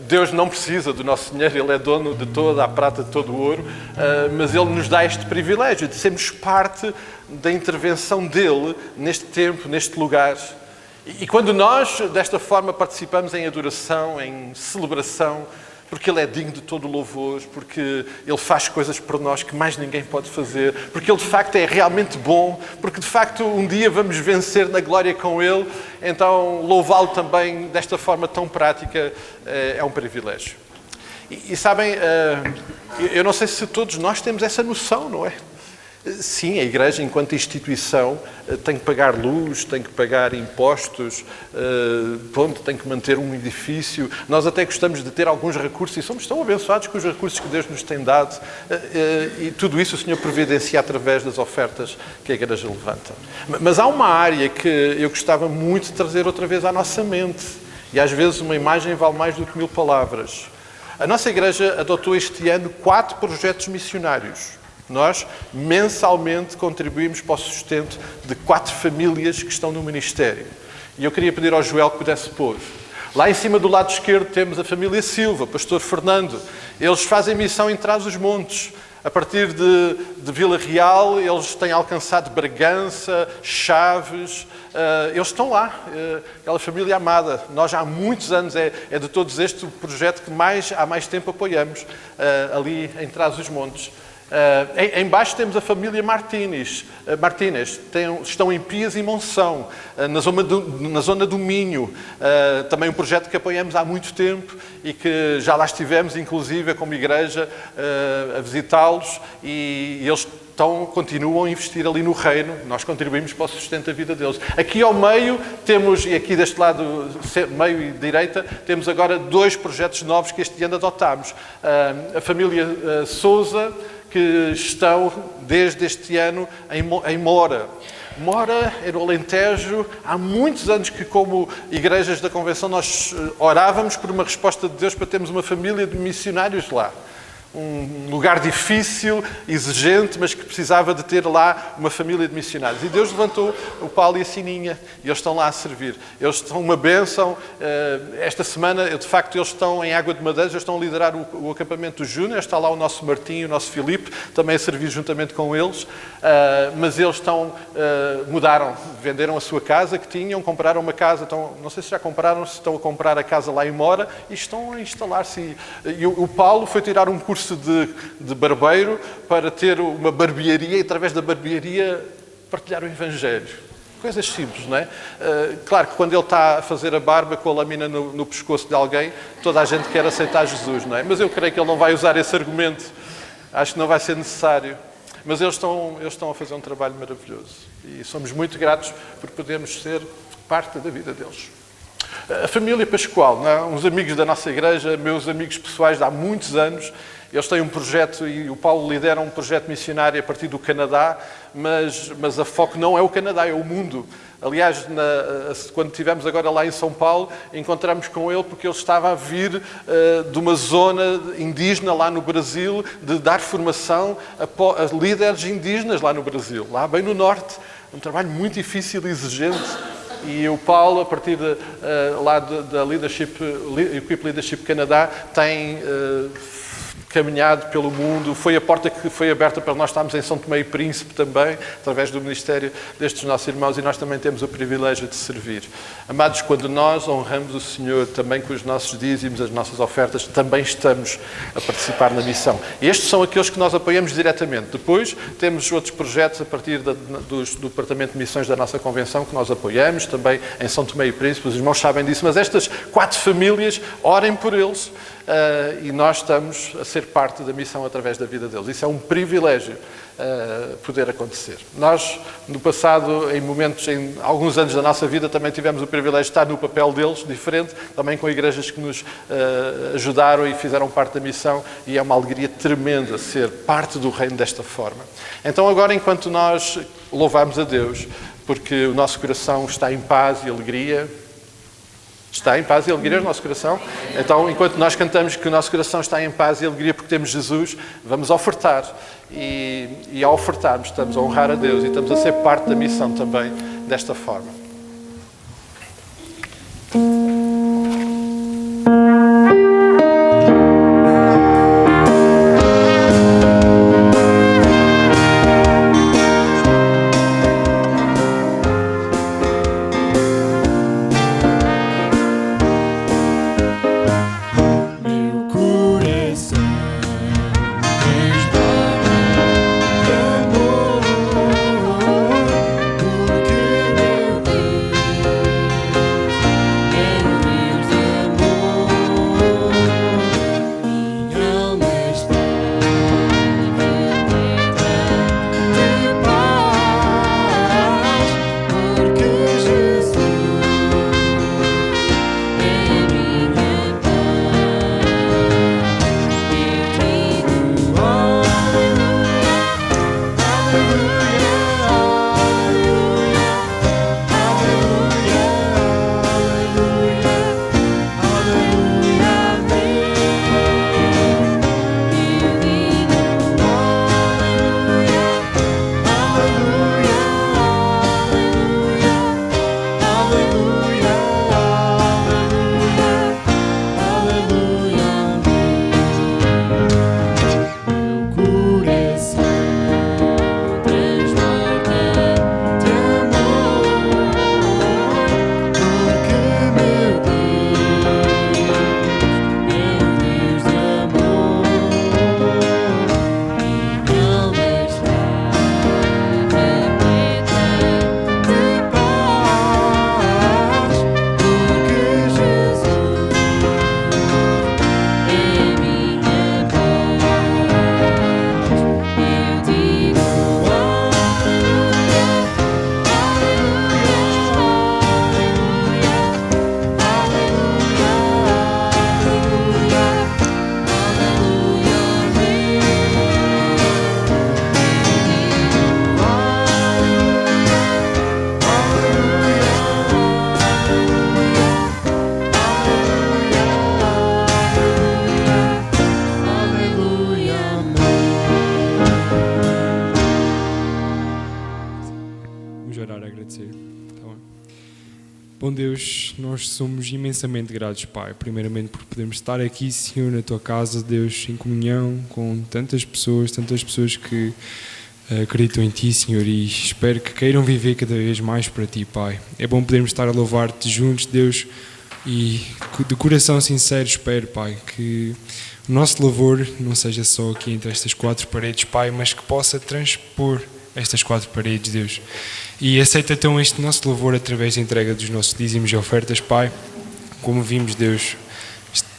Deus não precisa do nosso dinheiro, Ele é dono de toda a prata, de todo o ouro, mas Ele nos dá este privilégio de sermos parte da intervenção dEle neste tempo, neste lugar. E quando nós, desta forma, participamos em adoração, em celebração, porque Ele é digno de todo o louvor, porque Ele faz coisas por nós que mais ninguém pode fazer, porque Ele de facto é realmente bom, porque de facto um dia vamos vencer na glória com Ele, então louvá-lo também desta forma tão prática é um privilégio. E sabem, eu não sei se todos nós temos essa noção, não é? Sim, a Igreja, enquanto instituição, tem que pagar luz, tem que pagar impostos, tem que manter um edifício. Nós até gostamos de ter alguns recursos e somos tão abençoados com os recursos que Deus nos tem dado. E tudo isso o Senhor providencia através das ofertas que a Igreja levanta. Mas há uma área que eu gostava muito de trazer outra vez à nossa mente. E às vezes uma imagem vale mais do que 1000 palavras. A nossa Igreja adotou este ano 4 projetos missionários. Nós, mensalmente, contribuímos para o sustento de 4 famílias que estão no ministério. E eu queria pedir ao Joel que pudesse pôr. Lá em cima do lado esquerdo temos a família Silva, pastor Fernando. Eles fazem missão em Trás-os-Montes. A partir de Vila Real, eles têm alcançado Bragança, Chaves. Eles estão lá, aquela família amada. Nós já há muitos anos, é de todos este o projeto que há mais tempo apoiamos, ali em Trás-os-Montes. Em baixo temos a família Martínez, estão em Pias e Monção, na zona do Minho, também um projeto que apoiamos há muito tempo e que já lá estivemos, inclusive, como igreja, a visitá-los e eles continuam a investir ali no reino, nós contribuímos para o sustento da vida deles. Aqui ao meio temos, e aqui deste lado, meio e direita, temos agora 2 projetos novos que este ano adotámos. A família Sousa, que estão desde este ano em Mora. Mora é no Alentejo. Há muitos anos que, como igrejas da Convenção, nós orávamos por uma resposta de Deus para termos uma família de missionários lá. Um lugar difícil, exigente, mas que precisava de ter lá uma família de missionários. E Deus levantou o Paulo e a Sininha, e eles estão lá a servir. Eles são uma bênção. Esta semana, de facto, eles estão em Água de Madeiras, eles estão a liderar o acampamento dos Júnior. Está lá o nosso Martim, o nosso Filipe, também a servir juntamente com eles. Mas eles mudaram, venderam a sua casa que tinham, compraram uma casa, não sei se já compraram, se estão a comprar a casa lá em Mora, e estão a instalar-se. E o Paulo foi tirar um curso de barbeiro para ter uma barbearia e, através da barbearia, partilhar o Evangelho. Coisas simples, não é? Claro que quando ele está a fazer a barba com a lâmina no pescoço de alguém, toda a gente quer aceitar Jesus, não é? Mas eu creio que ele não vai usar esse argumento. Acho que não vai ser necessário. Mas eles estão a fazer um trabalho maravilhoso. E somos muito gratos por podermos ser parte da vida deles. A família Pascoal, não é? Uns amigos da nossa igreja, meus amigos pessoais de há muitos anos. Eles têm um projeto, e o Paulo lidera um projeto missionário a partir do Canadá, mas a foco não é o Canadá, é o mundo. Aliás, quando estivemos agora lá em São Paulo, encontramos com ele porque ele estava a vir de uma zona indígena lá no Brasil, de dar formação a líderes indígenas lá no Brasil, lá bem no norte. Um trabalho muito difícil e exigente. E o Paulo, a partir lá da Equip Leadership Canadá, tem caminhado pelo mundo, foi a porta que foi aberta para nós estarmos em São Tomé e Príncipe também, através do ministério destes nossos irmãos, e nós também temos o privilégio de servir. Amados, quando nós honramos o Senhor também com os nossos dízimos, as nossas ofertas, também estamos a participar na missão. E estes são aqueles que nós apoiamos diretamente. Depois temos outros projetos a partir do Departamento de Missões da nossa Convenção que nós apoiamos, também em São Tomé e Príncipe, os irmãos sabem disso, mas estas 4 famílias, orem por eles, e nós estamos a ser parte da missão através da vida deles. Isso é um privilégio poder acontecer. Nós, no passado, em alguns anos da nossa vida, também tivemos o privilégio de estar no papel deles, diferente, também com igrejas que nos ajudaram e fizeram parte da missão, e é uma alegria tremenda ser parte do reino desta forma. Então agora, enquanto nós louvamos a Deus, porque o nosso coração está em paz e alegria. Está em paz e alegria no nosso coração? Então, enquanto nós cantamos que o nosso coração está em paz e alegria porque temos Jesus, vamos ofertar. E ao ofertarmos, estamos a honrar a Deus e estamos a ser parte da missão também desta forma. Bom Deus, nós somos imensamente gratos, Pai, primeiramente por podermos estar aqui, Senhor, na Tua casa, Deus, em comunhão com tantas pessoas que acreditam em Ti, Senhor, e espero que queiram viver cada vez mais para Ti, Pai. É bom podermos estar a louvar-Te juntos, Deus, e de coração sincero espero, Pai, que o nosso louvor não seja só aqui entre estas 4 paredes, Pai, mas que possa transpor estas 4 paredes, Deus. E aceita então este nosso louvor através da entrega dos nossos dízimos e ofertas, Pai. Como vimos, Deus,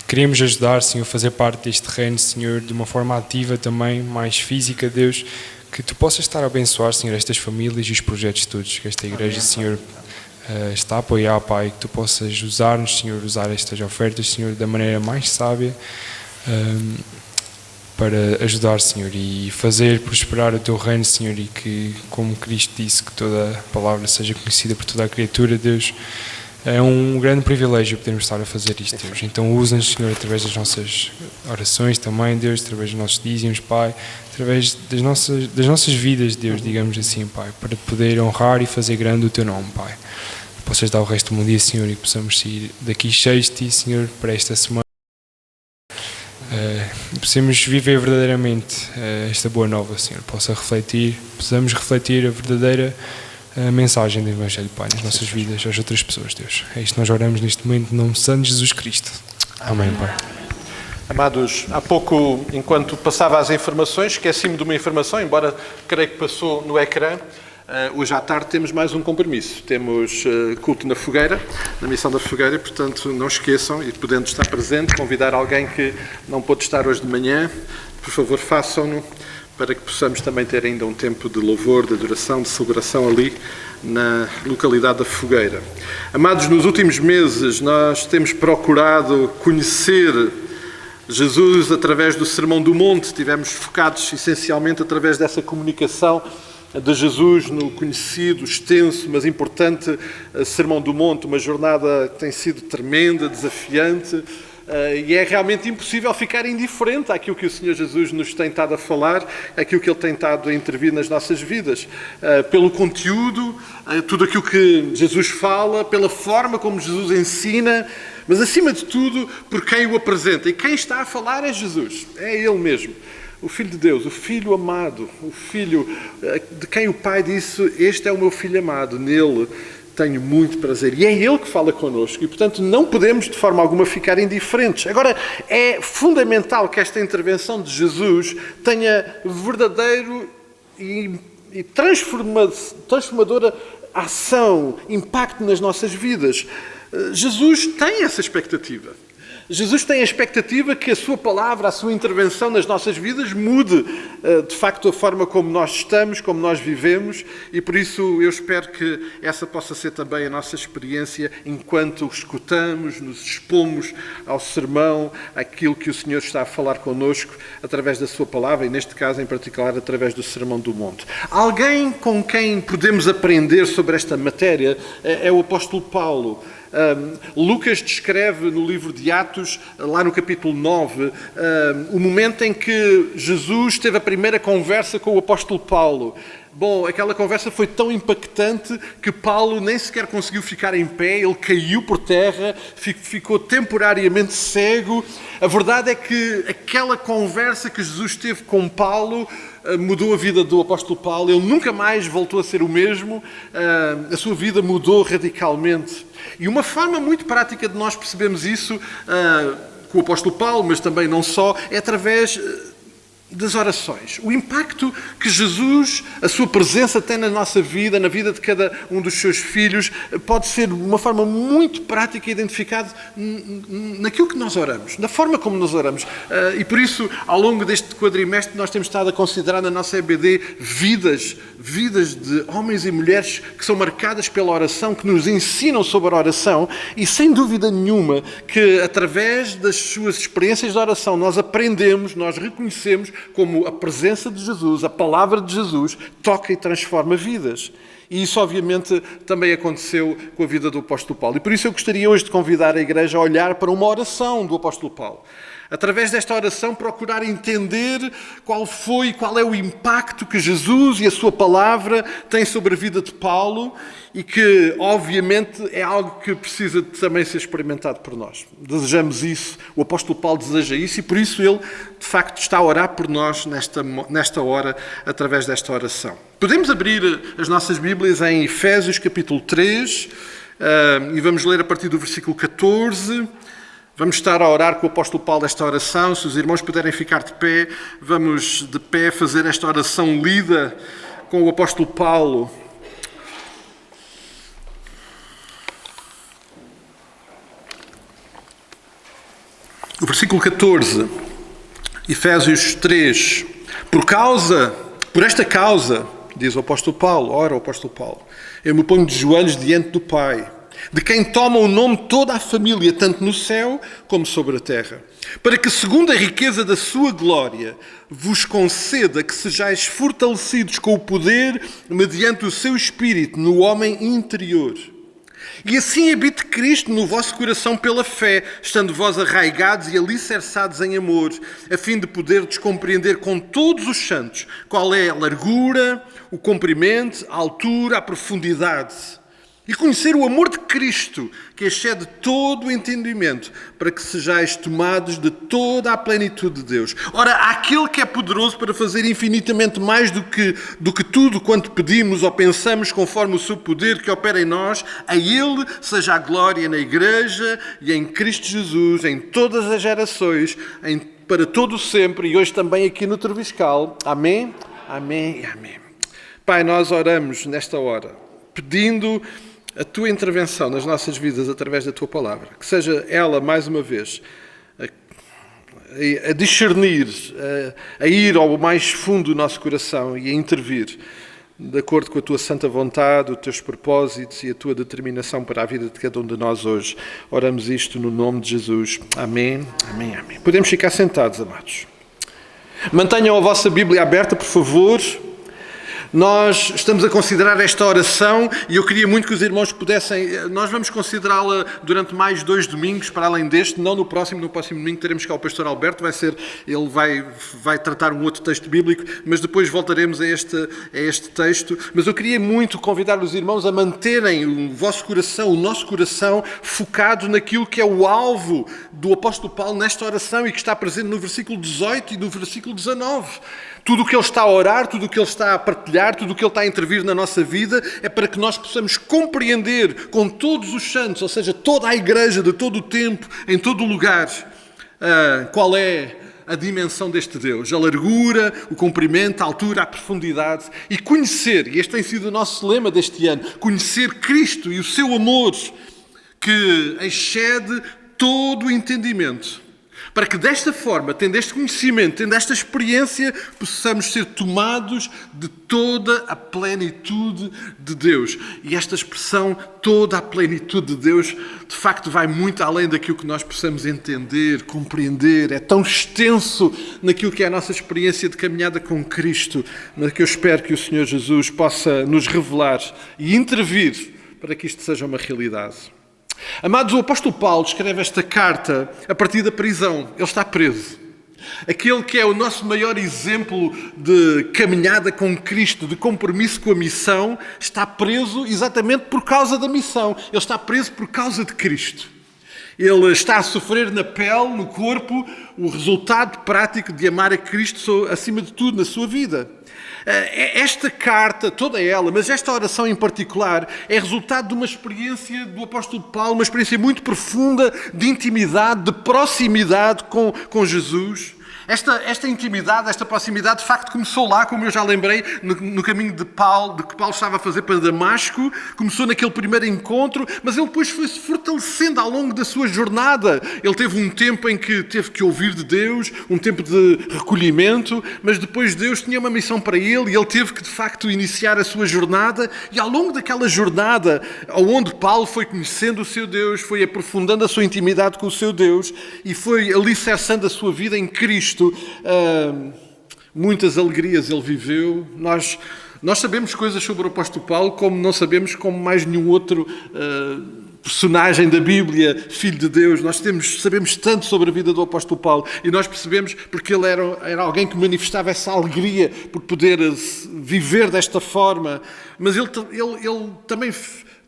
queremos ajudar, Senhor, a fazer parte deste reino, Senhor, de uma forma ativa também, mais física, Deus, que Tu possas estar a abençoar, Senhor, estas famílias e os projetos todos que esta igreja, Senhor, está a apoiar, Pai, que Tu possas usar-nos, Senhor, usar estas ofertas, Senhor, da maneira mais sábia, para ajudar, Senhor, e fazer prosperar o Teu reino, Senhor, e que, como Cristo disse, que toda a palavra seja conhecida por toda a criatura, Deus. É um grande privilégio podermos estar a fazer isto, Deus. Então usa-nos, Senhor, através das nossas orações também, Deus, através dos nossos dízimos, Pai, através das nossas vidas, Deus, digamos assim, Pai, para poder honrar e fazer grande o Teu nome, Pai. Possas dar o resto do dia, Senhor, e possamos sair daqui cheios de Ti, Senhor, para esta semana. possamos viver verdadeiramente esta boa nova, Senhor. Possamos refletir a verdadeira mensagem do Evangelho, Pai, nas nossas vidas, às outras pessoas, Deus. É isto que nós oramos neste momento, em nome de Santo Jesus Cristo. Amém, Pai. Amados, há pouco, enquanto passava as informações, esqueci-me de uma informação, embora creio que passou no ecrã. Hoje à tarde temos mais um compromisso. Temos culto na fogueira, na missão da fogueira, portanto não esqueçam, e podendo estar presente, convidar alguém que não pôde estar hoje de manhã, por favor façam-no, para que possamos também ter ainda um tempo de louvor, de adoração, de celebração ali na localidade da fogueira. Amados, nos últimos meses nós temos procurado conhecer Jesus através do Sermão do Monte, estivemos focados essencialmente através dessa comunicação de Jesus no conhecido, extenso, mas importante Sermão do Monte, uma jornada que tem sido tremenda, desafiante, e é realmente impossível ficar indiferente àquilo que o Senhor Jesus nos tem estado a falar, àquilo que Ele tem estado a intervir nas nossas vidas, pelo conteúdo, tudo aquilo que Jesus fala, pela forma como Jesus ensina, mas acima de tudo por quem o apresenta. E quem está a falar é Jesus, é Ele mesmo. O Filho de Deus, o Filho amado, o Filho de quem o Pai disse: este é o meu Filho amado, nele tenho muito prazer. E é Ele que fala connosco e, portanto, não podemos de forma alguma ficar indiferentes. Agora, é fundamental que esta intervenção de Jesus tenha verdadeiro e transformadora ação, impacto nas nossas vidas. Jesus tem essa expectativa. Jesus tem a expectativa que a sua palavra, a sua intervenção nas nossas vidas mude, de facto, a forma como nós estamos, como nós vivemos, e por isso eu espero que essa possa ser também a nossa experiência enquanto escutamos, nos expomos ao sermão, àquilo que o Senhor está a falar connosco através da sua palavra, e neste caso em particular através do Sermão do Monte. Alguém com quem podemos aprender sobre esta matéria é o apóstolo Paulo. Lucas descreve no livro de Atos, lá no capítulo 9, o momento em que Jesus teve a primeira conversa com o apóstolo Paulo. Bom, aquela conversa foi tão impactante que Paulo nem sequer conseguiu ficar em pé, ele caiu por terra, ficou temporariamente cego. A verdade é que aquela conversa que Jesus teve com Paulo mudou a vida do apóstolo Paulo, ele nunca mais voltou a ser o mesmo, a sua vida mudou radicalmente. E uma forma muito prática de nós percebermos isso com o apóstolo Paulo, mas também não só, é através das orações. O impacto que Jesus, a sua presença tem na nossa vida, na vida de cada um dos seus filhos, pode ser de uma forma muito prática identificado naquilo que nós oramos, na forma como nós oramos. E por isso, ao longo deste quadrimestre, nós temos estado a considerar na nossa EBD vidas de homens e mulheres que são marcadas pela oração, que nos ensinam sobre a oração, e sem dúvida nenhuma que através das suas experiências de oração nós aprendemos, nós reconhecemos como a presença de Jesus, a palavra de Jesus, toca e transforma vidas. E isso, obviamente, também aconteceu com a vida do apóstolo Paulo. E por isso eu gostaria hoje de convidar a igreja a olhar para uma oração do apóstolo Paulo. Através desta oração, procurar entender qual é o impacto que Jesus e a sua palavra têm sobre a vida de Paulo e que, obviamente, é algo que precisa também ser experimentado por nós. Desejamos isso, o apóstolo Paulo deseja isso e, por isso, ele, de facto, está a orar por nós nesta hora, através desta oração. Podemos abrir as nossas Bíblias em Efésios, capítulo 3, e vamos ler a partir do versículo 14. Vamos estar a orar com o apóstolo Paulo esta oração. Se os irmãos puderem ficar de pé, vamos de pé fazer esta oração lida com o apóstolo Paulo. O versículo 14, Efésios 3. Por esta causa, diz o apóstolo Paulo, ora o apóstolo Paulo, eu me ponho de joelhos diante do Pai, de quem toma o nome toda a família, tanto no céu como sobre a terra, para que, segundo a riqueza da sua glória, vos conceda que sejais fortalecidos com o poder mediante o seu Espírito no homem interior. E assim habite Cristo no vosso coração pela fé, estando vós arraigados e alicerçados em amor, a fim de poderdes compreender com todos os santos qual é a largura, o comprimento, a altura, a profundidade, E conhecer o amor de Cristo, que excede todo o entendimento, para que sejais tomados de toda a plenitude de Deus. Ora, aquele que é poderoso para fazer infinitamente mais do que tudo quanto pedimos ou pensamos, conforme o seu poder que opera em nós, a Ele seja a glória na Igreja e em Cristo Jesus, em todas as gerações, para todo o sempre, e hoje também aqui no Troviscal. Amém? Amém e amém. Pai, nós oramos nesta hora, pedindo a Tua intervenção nas nossas vidas através da Tua Palavra. Que seja ela, mais uma vez, a discernir, a ir ao mais fundo do nosso coração e a intervir de acordo com a Tua santa vontade, os Teus propósitos e a Tua determinação para a vida de cada um de nós hoje. Oramos isto no nome de Jesus. Amém, amém, amém. Podemos ficar sentados, amados. Mantenham a vossa Bíblia aberta, por favor. Nós estamos a considerar esta oração e eu queria muito que os irmãos pudessem... Nós vamos considerá-la durante mais 2 domingos, para além deste, não no próximo. No próximo domingo teremos cá o pastor Alberto, ele vai tratar um outro texto bíblico, mas depois voltaremos a este texto. Mas eu queria muito convidar os irmãos a manterem o vosso coração, o nosso coração, focado naquilo que é o alvo do apóstolo Paulo nesta oração e que está presente no versículo 18 e no versículo 19. Tudo o que ele está a orar, tudo o que ele está a partilhar, tudo o que ele está a intervir na nossa vida é para que nós possamos compreender com todos os santos, ou seja, toda a igreja, de todo o tempo, em todo o lugar, qual é a dimensão deste Deus, a largura, o comprimento, a altura, a profundidade, e conhecer, e este tem sido o nosso lema deste ano, conhecer Cristo e o seu amor que excede todo o entendimento. Para que desta forma, tendo este conhecimento, tendo esta experiência, possamos ser tomados de toda a plenitude de Deus. E esta expressão, toda a plenitude de Deus, de facto vai muito além daquilo que nós possamos entender, compreender. É tão extenso naquilo que é a nossa experiência de caminhada com Cristo, mas que eu espero que o Senhor Jesus possa nos revelar e intervir para que isto seja uma realidade. Amados, o apóstolo Paulo escreve esta carta a partir da prisão. Ele está preso. Aquele que é o nosso maior exemplo de caminhada com Cristo, de compromisso com a missão, está preso exatamente por causa da missão. Ele está preso por causa de Cristo. Ele está a sofrer na pele, no corpo, o resultado prático de amar a Cristo acima de tudo na sua vida. Esta carta, toda ela, mas esta oração em particular, é resultado de uma experiência do apóstolo Paulo, uma experiência muito profunda de intimidade, de proximidade com Jesus. Esta intimidade, esta proximidade, de facto, começou lá, como eu já lembrei, no caminho de que Paulo estava a fazer para Damasco. Começou naquele primeiro encontro, mas ele depois foi-se fortalecendo ao longo da sua jornada. Ele teve um tempo em que teve que ouvir de Deus, um tempo de recolhimento, mas depois Deus tinha uma missão para ele e ele teve que, de facto, iniciar a sua jornada. E ao longo daquela jornada, onde Paulo foi conhecendo o seu Deus, foi aprofundando a sua intimidade com o seu Deus e foi alicerçando a sua vida em Cristo, muitas alegrias ele viveu. Nós sabemos coisas sobre o apóstolo Paulo como não sabemos como mais nenhum outro personagem da Bíblia, filho de Deus. Nós sabemos tanto sobre a vida do apóstolo Paulo e nós percebemos porque ele era alguém que manifestava essa alegria por poder viver desta forma. Mas ele também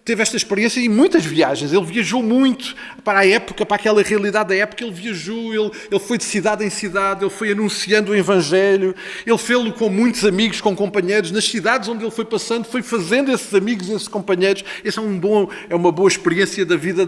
teve esta experiência em muitas viagens. Ele viajou muito para a época, para aquela realidade da época. Ele viajou, ele foi de cidade em cidade, ele foi anunciando o Evangelho. Ele fez-lo com muitos amigos, com companheiros. Nas cidades onde ele foi passando, foi fazendo esses amigos, esses companheiros. Essa é uma boa experiência da vida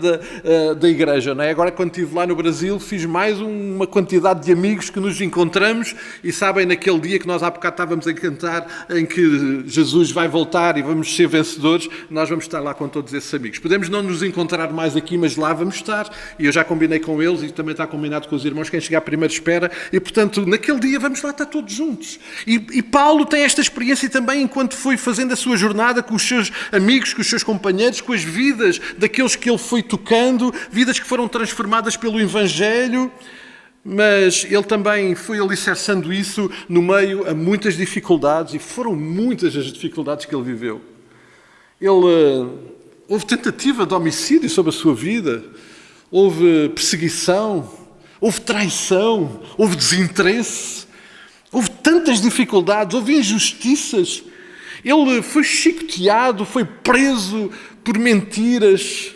da igreja, não é? Agora, quando estive lá no Brasil, fiz mais uma quantidade de amigos que nos encontramos e sabem, naquele dia que nós há bocado estávamos a cantar, em que Jesus vai voltar e vamos ser vencedores, nós vamos estar lá com todos esses amigos. Podemos não nos encontrar mais aqui, mas lá vamos estar. E eu já combinei com eles e também está combinado com os irmãos, quem chegar primeiro espera. E, portanto, naquele dia vamos lá estar todos juntos. E Paulo tem esta experiência também enquanto foi fazendo a sua jornada com os seus amigos, com os seus companheiros, com as vidas daqueles que ele foi tocando, vidas que foram transformadas pelo Evangelho. Mas ele também foi alicerçando isso no meio a muitas dificuldades, e foram muitas as dificuldades que ele viveu. Houve tentativa de homicídio sobre a sua vida, houve perseguição, houve traição, houve desinteresse, houve tantas dificuldades, houve injustiças. Ele foi chicoteado, foi preso por mentiras,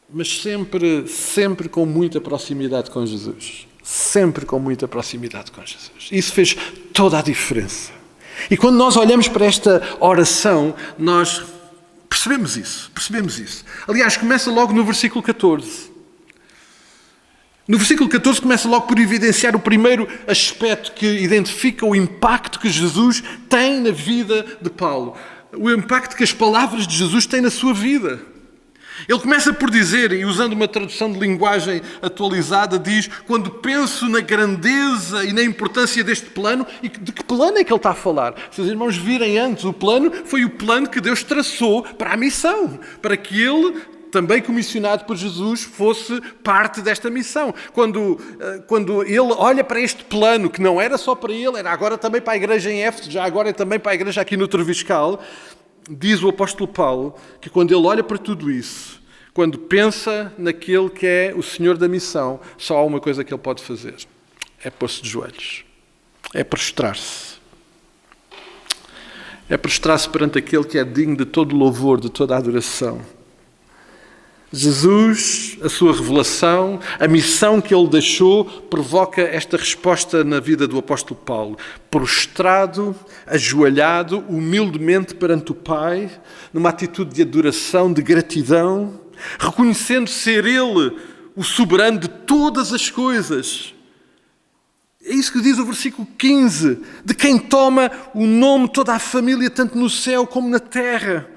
mas sempre com muita proximidade com Jesus. Sempre com muita proximidade com Jesus. Isso fez toda a diferença. E quando nós olhamos para esta oração, nós percebemos isso. Aliás, começa logo no versículo 14. No versículo 14 começa logo por evidenciar o primeiro aspecto que identifica o impacto que Jesus tem na vida de Paulo. O impacto que as palavras de Jesus têm na sua vida. Ele começa por dizer, e usando uma tradução de linguagem atualizada, diz: quando penso na grandeza e na importância deste plano, e de que plano é que ele está a falar? Se os irmãos virem antes, o plano foi o plano que Deus traçou para a missão, para que ele, também comissionado por Jesus, fosse parte desta missão. Quando ele olha para este plano, que não era só para ele, era agora também para a igreja em Éfeso, já agora é também para a igreja aqui no Treviscal, diz o apóstolo Paulo que quando ele olha para tudo isso, quando pensa naquele que é o Senhor da missão, só há uma coisa que ele pode fazer: é pôr-se de joelhos, é prostrar-se. É prostrar-se perante aquele que é digno de todo louvor, de toda a adoração. Jesus, a sua revelação, a missão que ele deixou, provoca esta resposta na vida do apóstolo Paulo. Prostrado, ajoelhado, humildemente perante o Pai, numa atitude de adoração, de gratidão, reconhecendo ser Ele o soberano de todas as coisas. É isso que diz o versículo 15, de quem toma o nome toda a família, tanto no céu como na terra.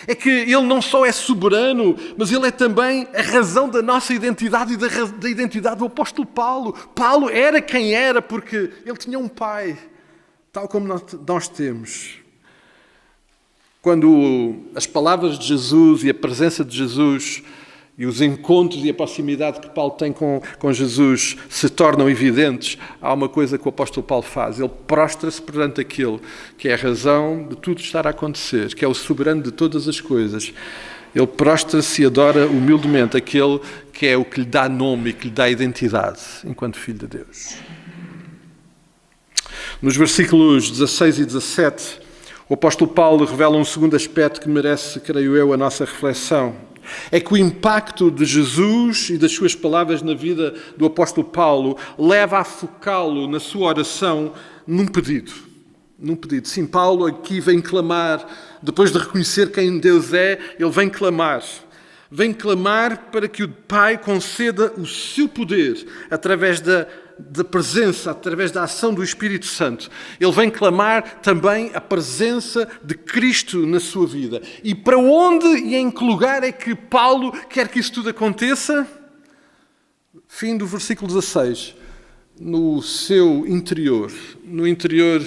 É que Ele não só é soberano, mas Ele é também a razão da nossa identidade e da identidade do apóstolo Paulo. Paulo era quem era porque ele tinha um pai, tal como nós temos. Quando as palavras de Jesus e a presença de Jesus e os encontros e a proximidade que Paulo tem com Jesus se tornam evidentes, há uma coisa que o apóstolo Paulo faz. Ele prostra-se perante aquele que é a razão de tudo estar a acontecer, que é o soberano de todas as coisas. Ele prostra-se e adora humildemente aquele que é o que lhe dá nome e que lhe dá identidade enquanto filho de Deus. Nos versículos 16 e 17, o apóstolo Paulo revela um segundo aspecto que merece, creio eu, a nossa reflexão. É que o impacto de Jesus e das suas palavras na vida do apóstolo Paulo leva a focá-lo na sua oração num pedido. Sim, Paulo aqui vem clamar, depois de reconhecer quem Deus é, ele vem clamar. Vem clamar para que o Pai conceda o seu poder através da presença, através da ação do Espírito Santo. Ele vem clamar também a presença de Cristo na sua vida. E para onde e em que lugar é que Paulo quer que isso tudo aconteça? Fim do versículo 16. No seu interior, no interior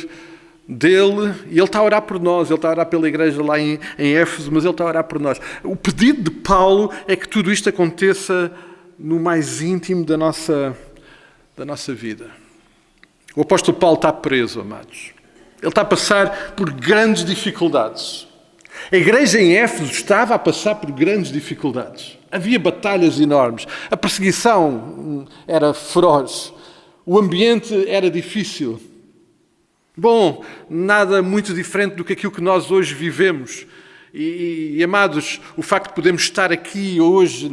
dele, e ele está a orar por nós, ele está a orar pela igreja lá em Éfeso, mas ele está a orar por nós. O pedido de Paulo é que tudo isto aconteça no mais íntimo da nossa vida. O apóstolo Paulo está preso, amados. Ele está a passar por grandes dificuldades. A igreja em Éfeso estava a passar por grandes dificuldades. Havia batalhas enormes. A perseguição era feroz. O ambiente era difícil. Bom, nada muito diferente do que aquilo que nós hoje vivemos. E, amados, o facto de podermos estar aqui hoje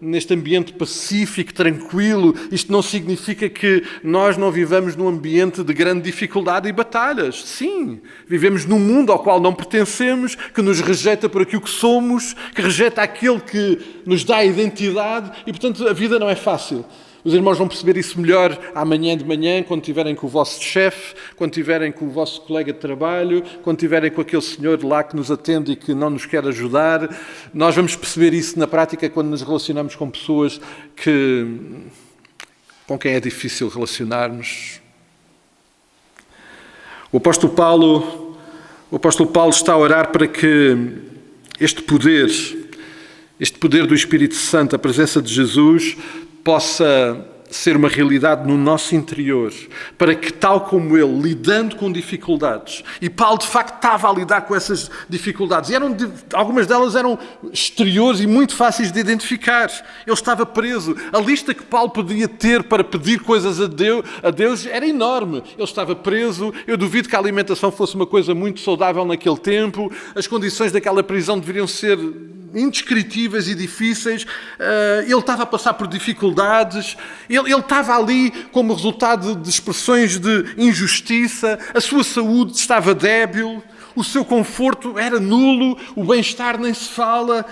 neste ambiente pacífico, tranquilo, isto não significa que nós não vivamos num ambiente de grande dificuldade e batalhas. Sim, vivemos num mundo ao qual não pertencemos, que nos rejeita por aquilo que somos, que rejeita aquele que nos dá a identidade e, portanto, a vida não é fácil. Os irmãos vão perceber isso melhor amanhã de manhã, quando estiverem com o vosso chefe, quando estiverem com o vosso colega de trabalho, quando estiverem com aquele senhor lá que nos atende e que não nos quer ajudar. Nós vamos perceber isso na prática quando nos relacionamos com pessoas com quem é difícil relacionar-nos. O apóstolo Paulo está a orar para que este poder do Espírito Santo, a presença de Jesus, possa ser uma realidade no nosso interior, para que, tal como ele, lidando com dificuldades, e Paulo de facto estava a lidar com essas dificuldades, algumas delas eram exteriores e muito fáceis de identificar. Ele estava preso. A lista que Paulo podia ter para pedir coisas a Deus era enorme. Ele estava preso. Eu duvido que a alimentação fosse uma coisa muito saudável naquele tempo. As condições daquela prisão deveriam ser indescritíveis e difíceis. Ele estava a passar por dificuldades. Ele estava ali como resultado de expressões de injustiça. A sua saúde estava débil. O seu conforto era nulo. O bem-estar nem se fala.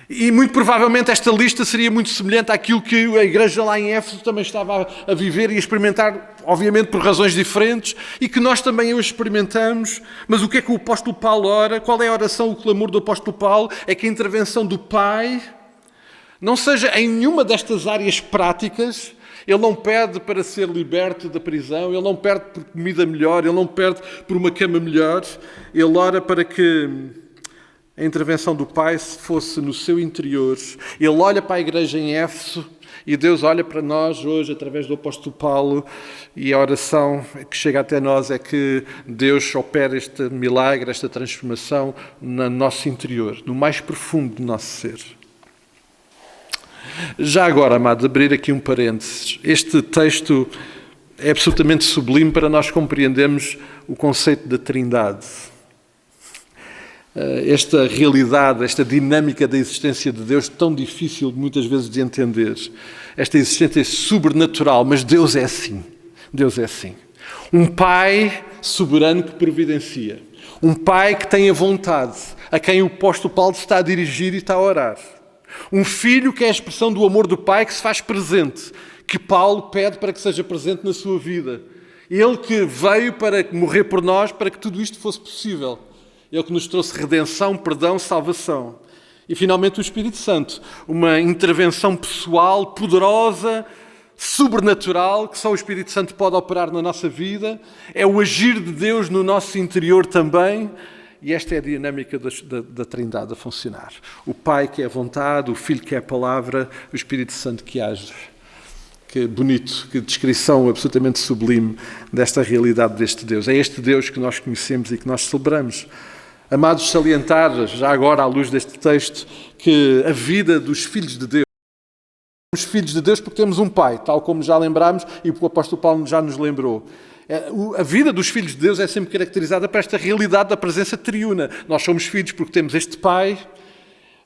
E muito provavelmente esta lista seria muito semelhante àquilo que a igreja lá em Éfeso também estava a viver e a experimentar, obviamente por razões diferentes, e que nós também hoje experimentamos. Mas o que é que o apóstolo Paulo ora? Qual é a oração, o clamor do apóstolo Paulo? É que a intervenção do Pai não seja em nenhuma destas áreas práticas. Ele não pede para ser liberto da prisão, ele não pede por comida melhor, ele não pede por uma cama melhor. Ele ora para que a intervenção do Pai fosse no seu interior. Ele olha para a igreja em Éfeso e Deus olha para nós hoje através do apóstolo Paulo, e a oração que chega até nós é que Deus opere este milagre, esta transformação no nosso interior, no mais profundo do nosso ser. Já agora, amados, abrir aqui um parênteses. Este texto é absolutamente sublime para nós compreendermos o conceito da Trindade. Esta realidade, esta dinâmica da existência de Deus, tão difícil muitas vezes de entender. Esta existência sobrenatural, mas Deus é assim. Deus é assim. Um Pai soberano que providencia. Um Pai que tem a vontade, a quem o apóstolo Paulo está a dirigir e está a orar. Um Filho que é a expressão do amor do Pai que se faz presente, que Paulo pede para que seja presente na sua vida. Ele que veio para morrer por nós, para que tudo isto fosse possível. Ele que nos trouxe redenção, perdão, salvação. E finalmente o Espírito Santo, uma intervenção pessoal, poderosa, sobrenatural, que só o Espírito Santo pode operar na nossa vida. É o agir de Deus no nosso interior também. E esta é a dinâmica da Trindade a funcionar. O Pai que é a vontade, o Filho que é a palavra, o Espírito Santo que age. Que bonito, que descrição absolutamente sublime desta realidade deste Deus. É este Deus que nós conhecemos e que nós celebramos. Amados, salientar, já agora à luz deste texto, que a vida dos filhos de Deus, somos filhos de Deus porque temos um Pai, tal como já lembrámos e o apóstolo Paulo já nos lembrou. A vida dos filhos de Deus é sempre caracterizada por esta realidade da presença triuna. Nós somos filhos porque temos este Pai.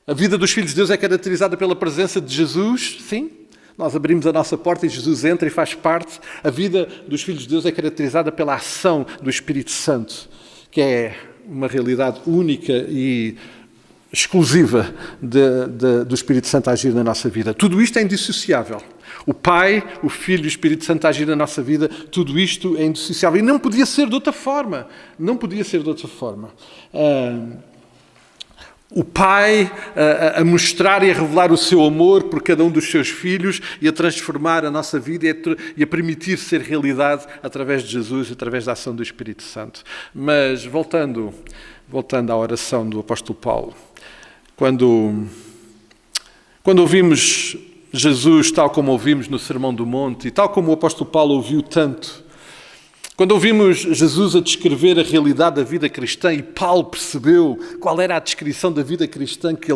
A vida dos filhos de Deus é caracterizada pela presença de Jesus, sim. Nós abrimos a nossa porta e Jesus entra e faz parte. A vida dos filhos de Deus é caracterizada pela ação do Espírito Santo, que é uma realidade única e exclusiva do Espírito Santo a agir na nossa vida. Tudo isto é indissociável. O Pai, o Filho e o Espírito Santo a agir na nossa vida, tudo isto é indissociável. E não podia ser de outra forma. Não podia ser de outra forma. O Pai a mostrar e a revelar o seu amor por cada um dos seus filhos e a transformar a nossa vida e a permitir ser realidade através de Jesus, através da ação do Espírito Santo. Mas voltando à oração do apóstolo Paulo, quando ouvimos Jesus tal como ouvimos no Sermão do Monte e tal como o apóstolo Paulo ouviu tanto, quando ouvimos Jesus a descrever a realidade da vida cristã e Paulo percebeu qual era a descrição da vida cristã que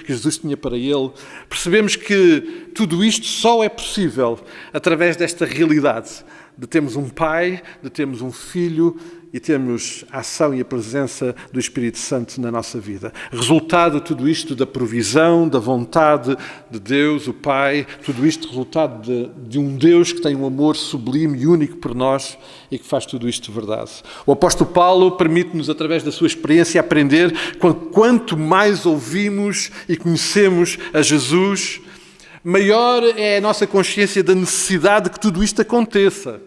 Jesus tinha para ele, percebemos que tudo isto só é possível através desta realidade de termos um Pai, de termos um Filho e termos a ação e a presença do Espírito Santo na nossa vida. Resultado de tudo isto da provisão, da vontade de Deus, o Pai, tudo isto resultado de um Deus que tem um amor sublime e único por nós e que faz tudo isto verdade. O apóstolo Paulo permite-nos, através da sua experiência, aprender quanto mais ouvimos e conhecemos a Jesus, maior é a nossa consciência da necessidade de que tudo isto aconteça.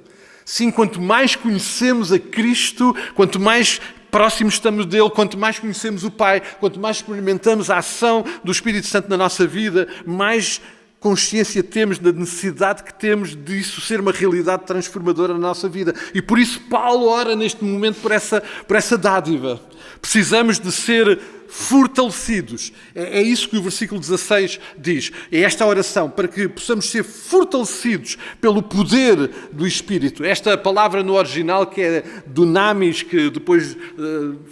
Sim, quanto mais conhecemos a Cristo, quanto mais próximos estamos dele, quanto mais conhecemos o Pai, quanto mais experimentamos a ação do Espírito Santo na nossa vida, mais consciência temos da necessidade que temos disso ser uma realidade transformadora na nossa vida. E por isso Paulo ora neste momento por essa dádiva. Precisamos de ser fortalecidos. É isso que o versículo 16 diz. É esta oração, para que possamos ser fortalecidos pelo poder do Espírito. Esta palavra no original, que é dunamis, que depois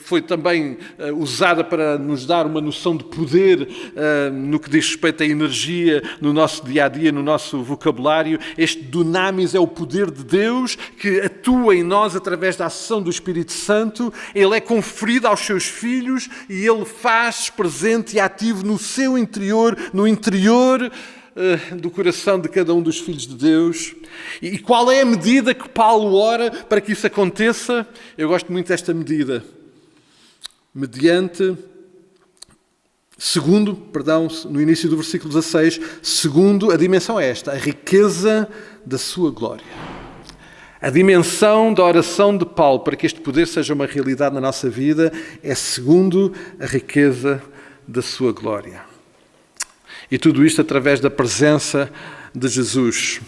foi também usada para nos dar uma noção de poder no que diz respeito à energia no nosso dia-a-dia, no nosso vocabulário. Este dunamis é o poder de Deus que atua em nós através da ação do Espírito Santo. Ele é conferido aos seus filhos e ele faz presente e ativo no seu interior, no interior do coração de cada um dos filhos de Deus. E qual é a medida que Paulo ora para que isso aconteça? Eu gosto muito desta medida. No início do versículo 16, segundo, a dimensão é esta, a riqueza da sua glória. A dimensão da oração de Paulo para que este poder seja uma realidade na nossa vida é segundo a riqueza da sua glória. E tudo isto através da presença de Jesus.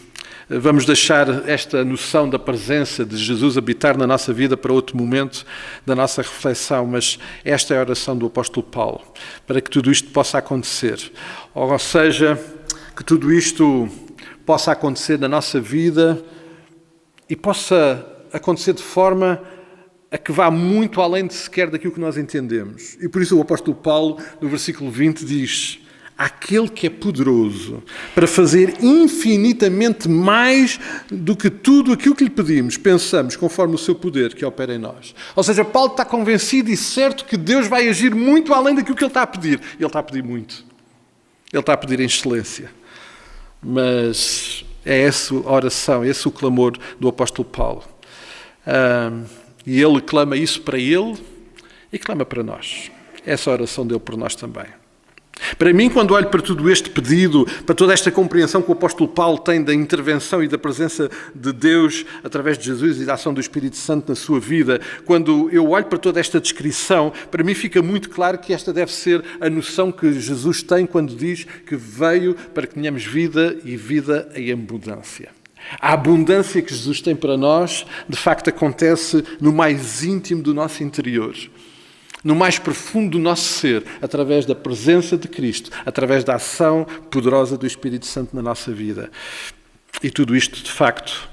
Vamos deixar esta noção da presença de Jesus habitar na nossa vida para outro momento da nossa reflexão, mas esta é a oração do apóstolo Paulo, para que tudo isto possa acontecer. Ou seja, que tudo isto possa acontecer na nossa vida e possa acontecer de forma a que vá muito além de sequer daquilo que nós entendemos. E por isso o apóstolo Paulo, no versículo 20, diz: aquele que é poderoso para fazer infinitamente mais do que tudo aquilo que lhe pedimos, pensamos, conforme o seu poder que opera em nós. Ou seja, Paulo está convencido e certo que Deus vai agir muito além daquilo que ele está a pedir. Ele está a pedir muito. Ele está a pedir em excelência. Mas é essa a oração, esse o clamor do apóstolo Paulo. E ele clama isso para ele e clama para nós. Essa é a oração dele por nós também. Para mim, quando olho para tudo este pedido, para toda esta compreensão que o apóstolo Paulo tem da intervenção e da presença de Deus através de Jesus e da ação do Espírito Santo na sua vida, quando eu olho para toda esta descrição, para mim fica muito claro que esta deve ser a noção que Jesus tem quando diz que veio para que tenhamos vida e vida em abundância. A abundância que Jesus tem para nós, de facto, acontece no mais íntimo do nosso interior, no mais profundo do nosso ser, através da presença de Cristo, através da ação poderosa do Espírito Santo na nossa vida. E tudo isto, de facto,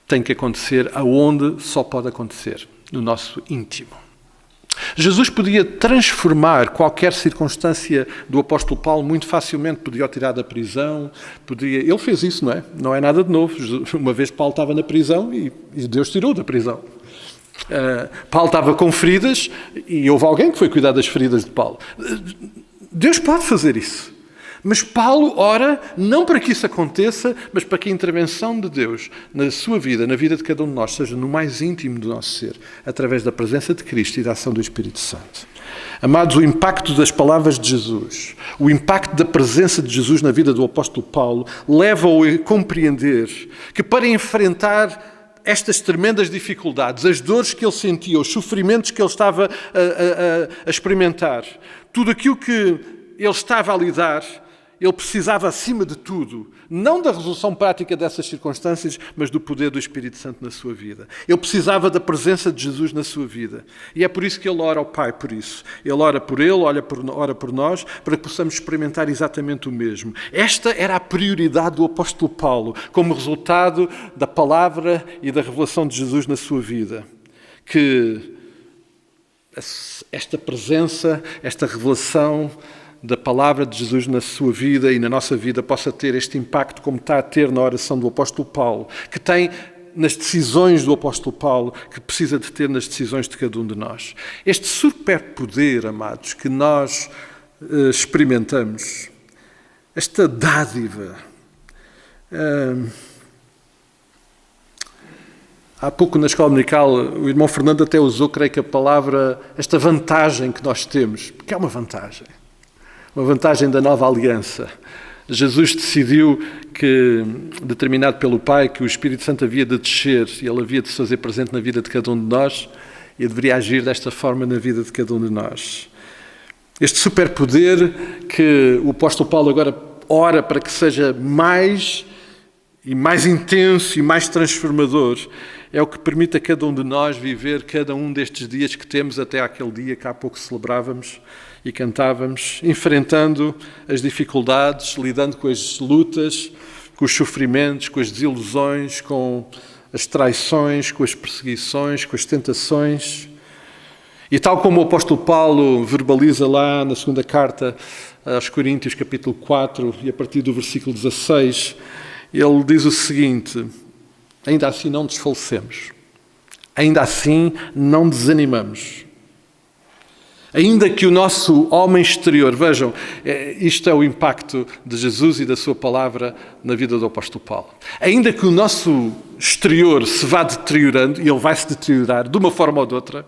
tem que acontecer aonde só pode acontecer, no nosso íntimo. Jesus podia transformar qualquer circunstância do apóstolo Paulo muito facilmente, podia o tirar da prisão, ele fez isso, não é? Não é nada de novo. Uma vez Paulo estava na prisão e Deus tirou da prisão. Paulo estava com feridas e houve alguém que foi cuidar das feridas de Paulo. Deus pode fazer isso. Mas Paulo ora não para que isso aconteça, mas para que a intervenção de Deus na sua vida, na vida de cada um de nós, seja no mais íntimo do nosso ser, através da presença de Cristo e da ação do Espírito Santo. Amados, o impacto das palavras de Jesus, o impacto da presença de Jesus na vida do apóstolo Paulo, leva-o a compreender que para enfrentar estas tremendas dificuldades, as dores que ele sentia, os sofrimentos que ele estava a experimentar, tudo aquilo que ele estava a lidar, ele precisava, acima de tudo, não da resolução prática dessas circunstâncias, mas do poder do Espírito Santo na sua vida. Ele precisava da presença de Jesus na sua vida. E é por isso que ele ora ao Pai por isso. Ele ora por ele, ora por nós, para que possamos experimentar exatamente o mesmo. Esta era a prioridade do apóstolo Paulo, como resultado da palavra e da revelação de Jesus na sua vida. Que esta presença, esta revelação da palavra de Jesus na sua vida e na nossa vida possa ter este impacto como está a ter na oração do apóstolo Paulo, que tem nas decisões do apóstolo Paulo, que precisa de ter nas decisões de cada um de nós. Este superpoder, amados, que nós experimentamos, esta dádiva. Há pouco na escola dominical o irmão Fernando até usou, creio que a palavra, esta vantagem que nós temos, porque é uma vantagem da nova aliança. Jesus decidiu que, determinado pelo Pai, que o Espírito Santo havia de descer e ele havia de se fazer presente na vida de cada um de nós e deveria agir desta forma na vida de cada um de nós. Este superpoder que o apóstolo Paulo agora ora para que seja mais e mais intenso e mais transformador é o que permite a cada um de nós viver cada um destes dias que temos até aquele dia que há pouco celebrávamos e cantávamos, enfrentando as dificuldades, lidando com as lutas, com os sofrimentos, com as desilusões, com as traições, com as perseguições, com as tentações. E tal como o apóstolo Paulo verbaliza lá na segunda carta aos Coríntios, capítulo 4, e a partir do versículo 16, ele diz o seguinte: ainda assim não desfalecemos, ainda assim não desanimamos. Ainda que o nosso homem exterior, vejam, isto é o impacto de Jesus e da sua palavra na vida do apóstolo Paulo. Ainda que o nosso exterior se vá deteriorando, e ele vai se deteriorar de uma forma ou de outra,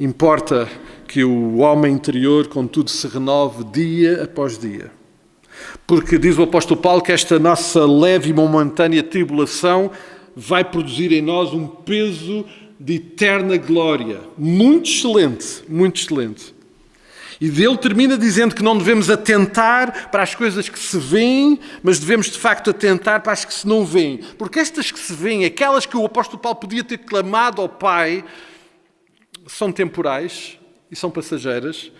importa que o homem interior, contudo, se renove dia após dia. Porque diz o apóstolo Paulo que esta nossa leve e momentânea tribulação vai produzir em nós um peso de eterna glória. Muito excelente, muito excelente. E dele termina dizendo que não devemos atentar para as coisas que se veem, mas devemos de facto atentar para as que se não veem. Porque estas que se veem, aquelas que o apóstolo Paulo podia ter clamado ao Pai, são temporais e são passageiras,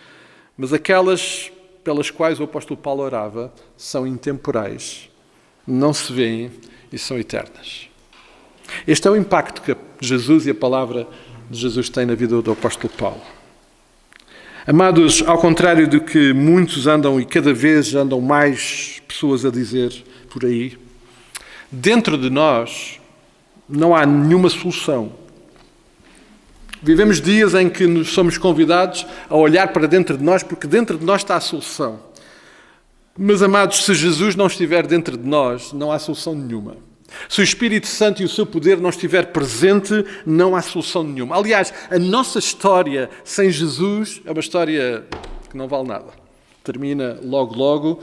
mas aquelas pelas quais o apóstolo Paulo orava são intemporais, não se veem e são eternas. Este é o impacto que Jesus e a palavra de Jesus têm na vida do apóstolo Paulo. Amados, ao contrário do que muitos andam e cada vez andam mais pessoas a dizer por aí, dentro de nós não há nenhuma solução. Vivemos dias em que nos somos convidados a olhar para dentro de nós, porque dentro de nós está a solução. Mas, amados, se Jesus não estiver dentro de nós, não há solução nenhuma. Se o Espírito Santo e o seu poder não estiver presente, não há solução nenhuma. Aliás, a nossa história sem Jesus é uma história que não vale nada. Termina logo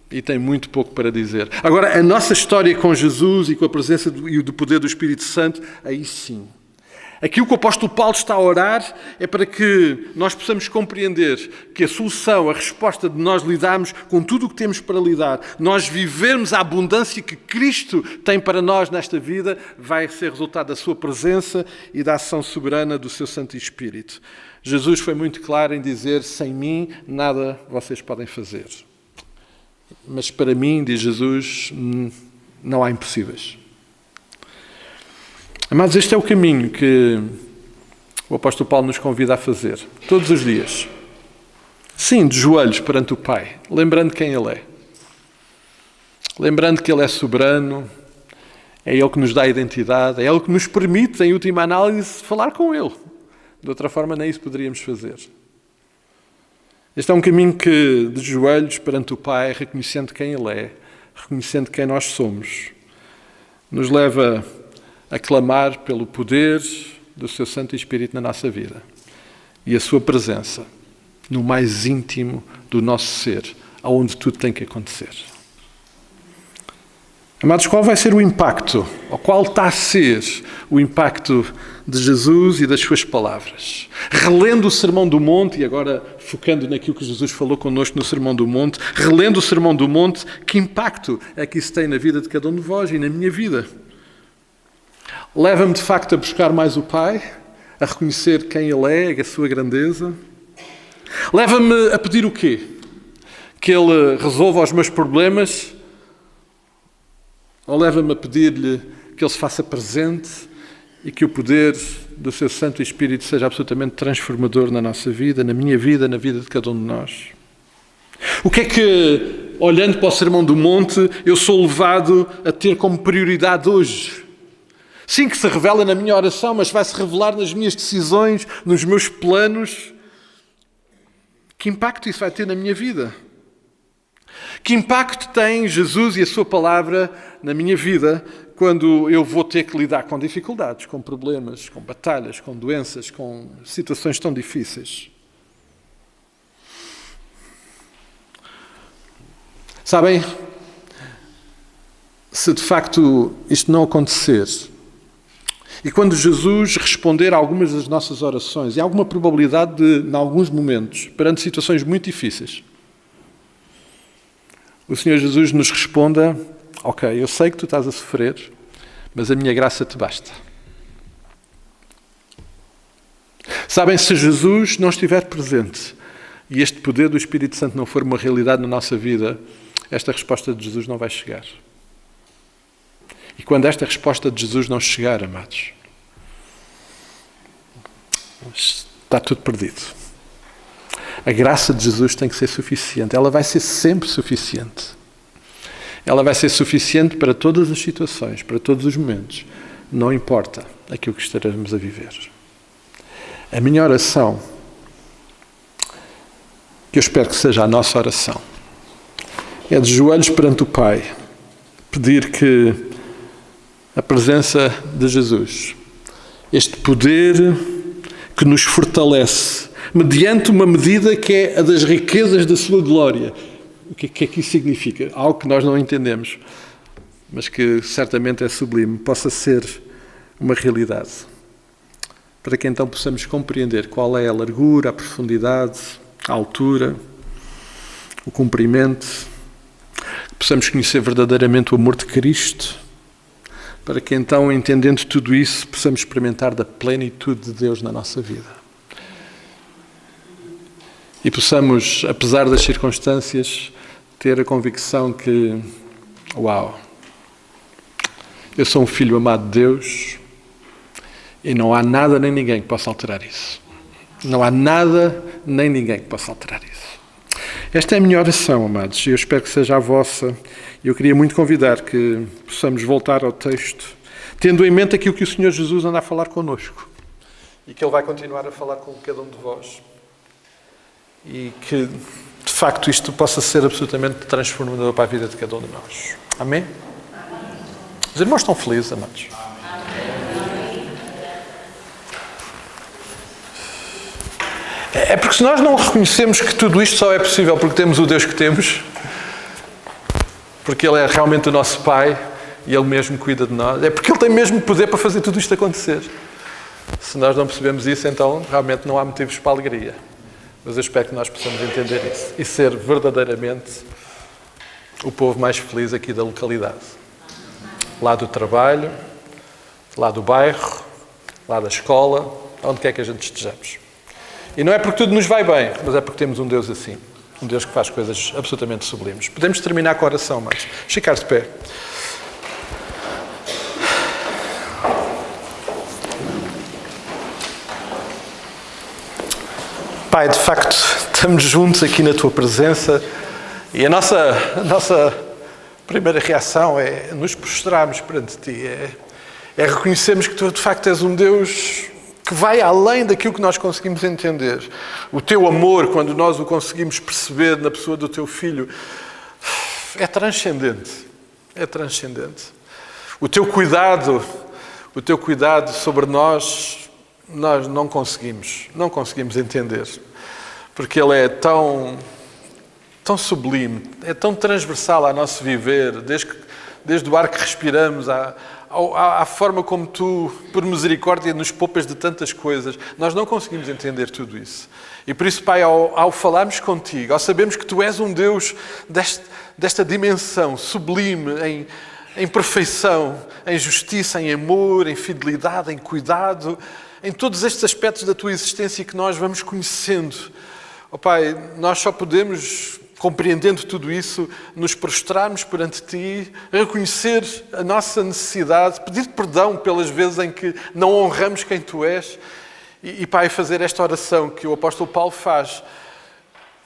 e tem muito pouco para dizer. Agora, a nossa história com Jesus e com a presença e do poder do Espírito Santo, aí sim. Aquilo que o apóstolo Paulo está a orar é para que nós possamos compreender que a solução, a resposta de nós lidarmos com tudo o que temos para lidar, nós vivermos a abundância que Cristo tem para nós nesta vida, vai ser resultado da sua presença e da ação soberana do seu Santo Espírito. Jesus foi muito claro em dizer: sem mim nada vocês podem fazer. Mas para mim, diz Jesus, não há impossíveis. Amados, este é o caminho que o apóstolo Paulo nos convida a fazer, todos os dias. Sim, de joelhos perante o Pai, lembrando quem Ele é. Lembrando que Ele é soberano, é Ele que nos dá a identidade, é Ele que nos permite, em última análise, falar com Ele. De outra forma, nem isso poderíamos fazer. Este é um caminho que, de joelhos perante o Pai, reconhecendo quem Ele é, reconhecendo quem nós somos, nos leva a clamar pelo poder do seu Santo Espírito na nossa vida e a sua presença no mais íntimo do nosso ser, aonde tudo tem que acontecer. Amados, qual vai ser o impacto, ou qual está a ser o impacto de Jesus e das suas palavras? Relendo o Sermão do Monte, e agora focando naquilo que Jesus falou connosco no Sermão do Monte, relendo o Sermão do Monte, que impacto é que isso tem na vida de cada um de vós e na minha vida? Leva-me de facto a buscar mais o Pai, a reconhecer quem Ele é, a sua grandeza. Leva-me a pedir o quê? Que Ele resolva os meus problemas? Ou leva-me a pedir-lhe que Ele se faça presente e que o poder do seu Santo Espírito seja absolutamente transformador na nossa vida, na minha vida, na vida de cada um de nós? O que é que, olhando para o Sermão do Monte, eu sou levado a ter como prioridade hoje? Sim, que se revela na minha oração, mas vai-se revelar nas minhas decisões, nos meus planos. Que impacto isso vai ter na minha vida? Que impacto tem Jesus e a sua palavra na minha vida quando eu vou ter que lidar com dificuldades, com problemas, com batalhas, com doenças, com situações tão difíceis? Sabem, se de facto isto não acontecer, e quando Jesus responder a algumas das nossas orações, e há alguma probabilidade de, em alguns momentos, perante situações muito difíceis, o Senhor Jesus nos responda: ok, eu sei que tu estás a sofrer, mas a minha graça te basta. Sabem, se Jesus não estiver presente e este poder do Espírito Santo não for uma realidade na nossa vida, esta resposta de Jesus não vai chegar. E quando esta resposta de Jesus não chegar, amados, está tudo perdido. A graça de Jesus tem que ser suficiente. Ela vai ser sempre suficiente. Ela vai ser suficiente para todas as situações, para todos os momentos. Não importa aquilo que estaremos a viver. A minha oração, que eu espero que seja a nossa oração, é de joelhos perante o Pai, pedir que a presença de Jesus, este poder que nos fortalece, mediante uma medida que é a das riquezas da sua glória. O que é que isso significa? Algo que nós não entendemos, mas que certamente é sublime, possa ser uma realidade. Para que então possamos compreender qual é a largura, a profundidade, a altura, o comprimento, possamos conhecer verdadeiramente o amor de Cristo, para que então, entendendo tudo isso, possamos experimentar da plenitude de Deus na nossa vida. E possamos, apesar das circunstâncias, ter a convicção que, uau, eu sou um filho amado de Deus e não há nada nem ninguém que possa alterar isso. Não há nada nem ninguém que possa alterar isso. Esta é a minha oração, amados, e eu espero que seja a vossa. Eu queria muito convidar que possamos voltar ao texto, tendo em mente aquilo que o Senhor Jesus anda a falar connosco e que Ele vai continuar a falar com cada um de vós. E que, de facto, isto possa ser absolutamente transformador para a vida de cada um de nós. Amém? Os irmãos estão felizes, amados? É porque se nós não reconhecemos que tudo isto só é possível porque temos o Deus que temos, porque Ele é realmente o nosso Pai e Ele mesmo cuida de nós, é porque Ele tem mesmo poder para fazer tudo isto acontecer. Se nós não percebemos isso, então realmente não há motivos para alegria. Mas eu espero que nós possamos entender isso e ser verdadeiramente o povo mais feliz aqui da localidade. Lá do trabalho, lá do bairro, lá da escola, onde quer que a gente estejamos. E não é porque tudo nos vai bem, mas é porque temos um Deus assim. Um Deus que faz coisas absolutamente sublimes. Podemos terminar com a oração, mas ficar de pé. Pai, de facto, estamos juntos aqui na Tua presença e a nossa primeira reação é nos prostrarmos perante Ti, é reconhecermos que Tu, de facto, és um Deus que vai além daquilo que nós conseguimos entender. O Teu amor, quando nós o conseguimos perceber na pessoa do Teu Filho, é transcendente. É transcendente. O Teu cuidado sobre nós não conseguimos entender. Porque Ele é tão sublime, é tão transversal ao nosso viver, desde o ar que respiramos à forma como Tu, por misericórdia, nos poupas de tantas coisas. Nós não conseguimos entender tudo isso. E por isso, Pai, ao falarmos contigo, ao sabermos que Tu és um Deus desta dimensão sublime, em perfeição, em justiça, em amor, em fidelidade, em cuidado, em todos estes aspectos da Tua existência que nós vamos conhecendo. Oh Pai, nós só podemos, compreendendo tudo isso, nos prostrarmos perante Ti, reconhecer a nossa necessidade, pedir perdão pelas vezes em que não honramos quem Tu és e Pai, fazer esta oração que o apóstolo Paulo faz,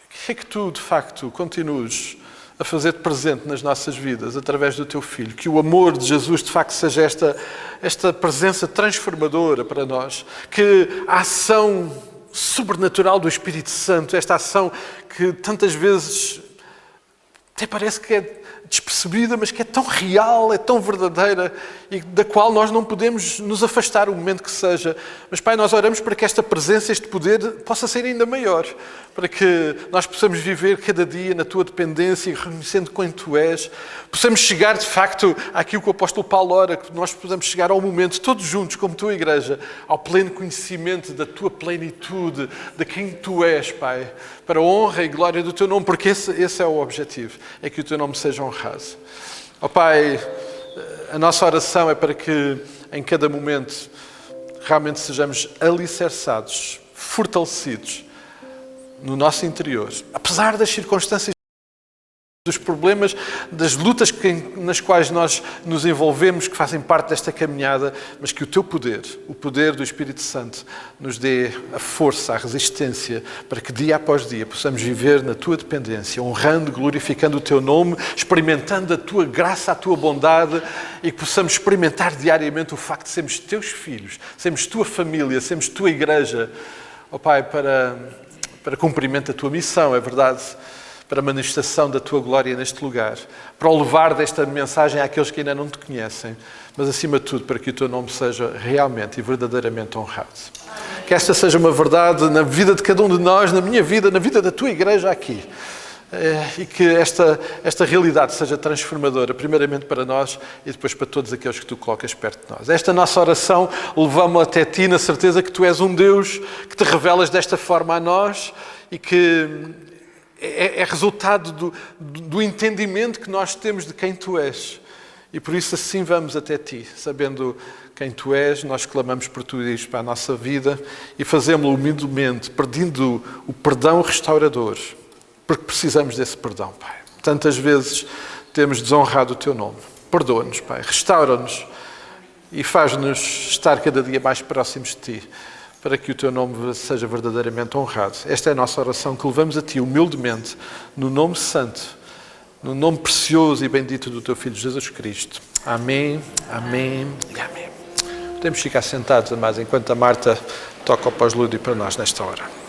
que é que Tu, de facto, continues a fazer-te presente nas nossas vidas, através do Teu Filho. Que o amor de Jesus, de facto, seja esta presença transformadora para nós. Que a ação sobrenatural do Espírito Santo, esta ação que tantas vezes até parece que é despercebida, mas que é tão real, é tão verdadeira e da qual nós não podemos nos afastar o momento que seja. Mas, Pai, nós oramos para que esta presença, este poder possa ser ainda maior, para que nós possamos viver cada dia na Tua dependência e reconhecendo quem Tu és, possamos chegar, de facto, àquilo que o apóstolo Paulo ora, que nós possamos chegar ao momento, todos juntos, como Tua Igreja, ao pleno conhecimento da Tua plenitude, de quem Tu és, Pai, para a honra e glória do Teu nome, porque esse é o objetivo, é que o Teu nome seja honrado. Ó Pai, A nossa oração é para que em cada momento realmente sejamos alicerçados, fortalecidos no nosso interior, apesar das circunstâncias, dos problemas, das lutas nas quais nós nos envolvemos, que fazem parte desta caminhada, mas que o teu poder, o poder do Espírito Santo, nos dê a força, a resistência, para que dia após dia possamos viver na tua dependência, honrando, glorificando o teu nome, experimentando a tua graça, a tua bondade, e que possamos experimentar diariamente o facto de sermos teus filhos, sermos tua família, sermos tua igreja, ó Pai, para cumprimento da tua missão, é verdade, para a manifestação da tua glória neste lugar, para o levar desta mensagem àqueles que ainda não te conhecem, mas acima de tudo para que o teu nome seja realmente e verdadeiramente honrado. Que esta seja uma verdade na vida de cada um de nós, na minha vida, na vida da tua igreja aqui. E que esta realidade seja transformadora, primeiramente para nós e depois para todos aqueles que tu colocas perto de nós. Esta nossa oração levamos até ti na certeza que tu és um Deus que te revelas desta forma a nós e que é resultado do entendimento que nós temos de quem tu és. E por isso assim vamos até ti, sabendo quem tu és, nós clamamos por tudo isto para a nossa vida e fazemos-lo humildemente, pedindo o perdão restaurador, porque precisamos desse perdão, Pai. Tantas vezes temos desonrado o teu nome. Perdoa-nos, Pai, restaura-nos e faz-nos estar cada dia mais próximos de ti, para que o teu nome seja verdadeiramente honrado. Esta é a nossa oração que levamos a ti humildemente, no nome santo, no nome precioso e bendito do teu Filho Jesus Cristo. Amém, amém e amém. Podemos ficar sentados, amados, enquanto a Marta toca o pós-lúdio para nós nesta hora.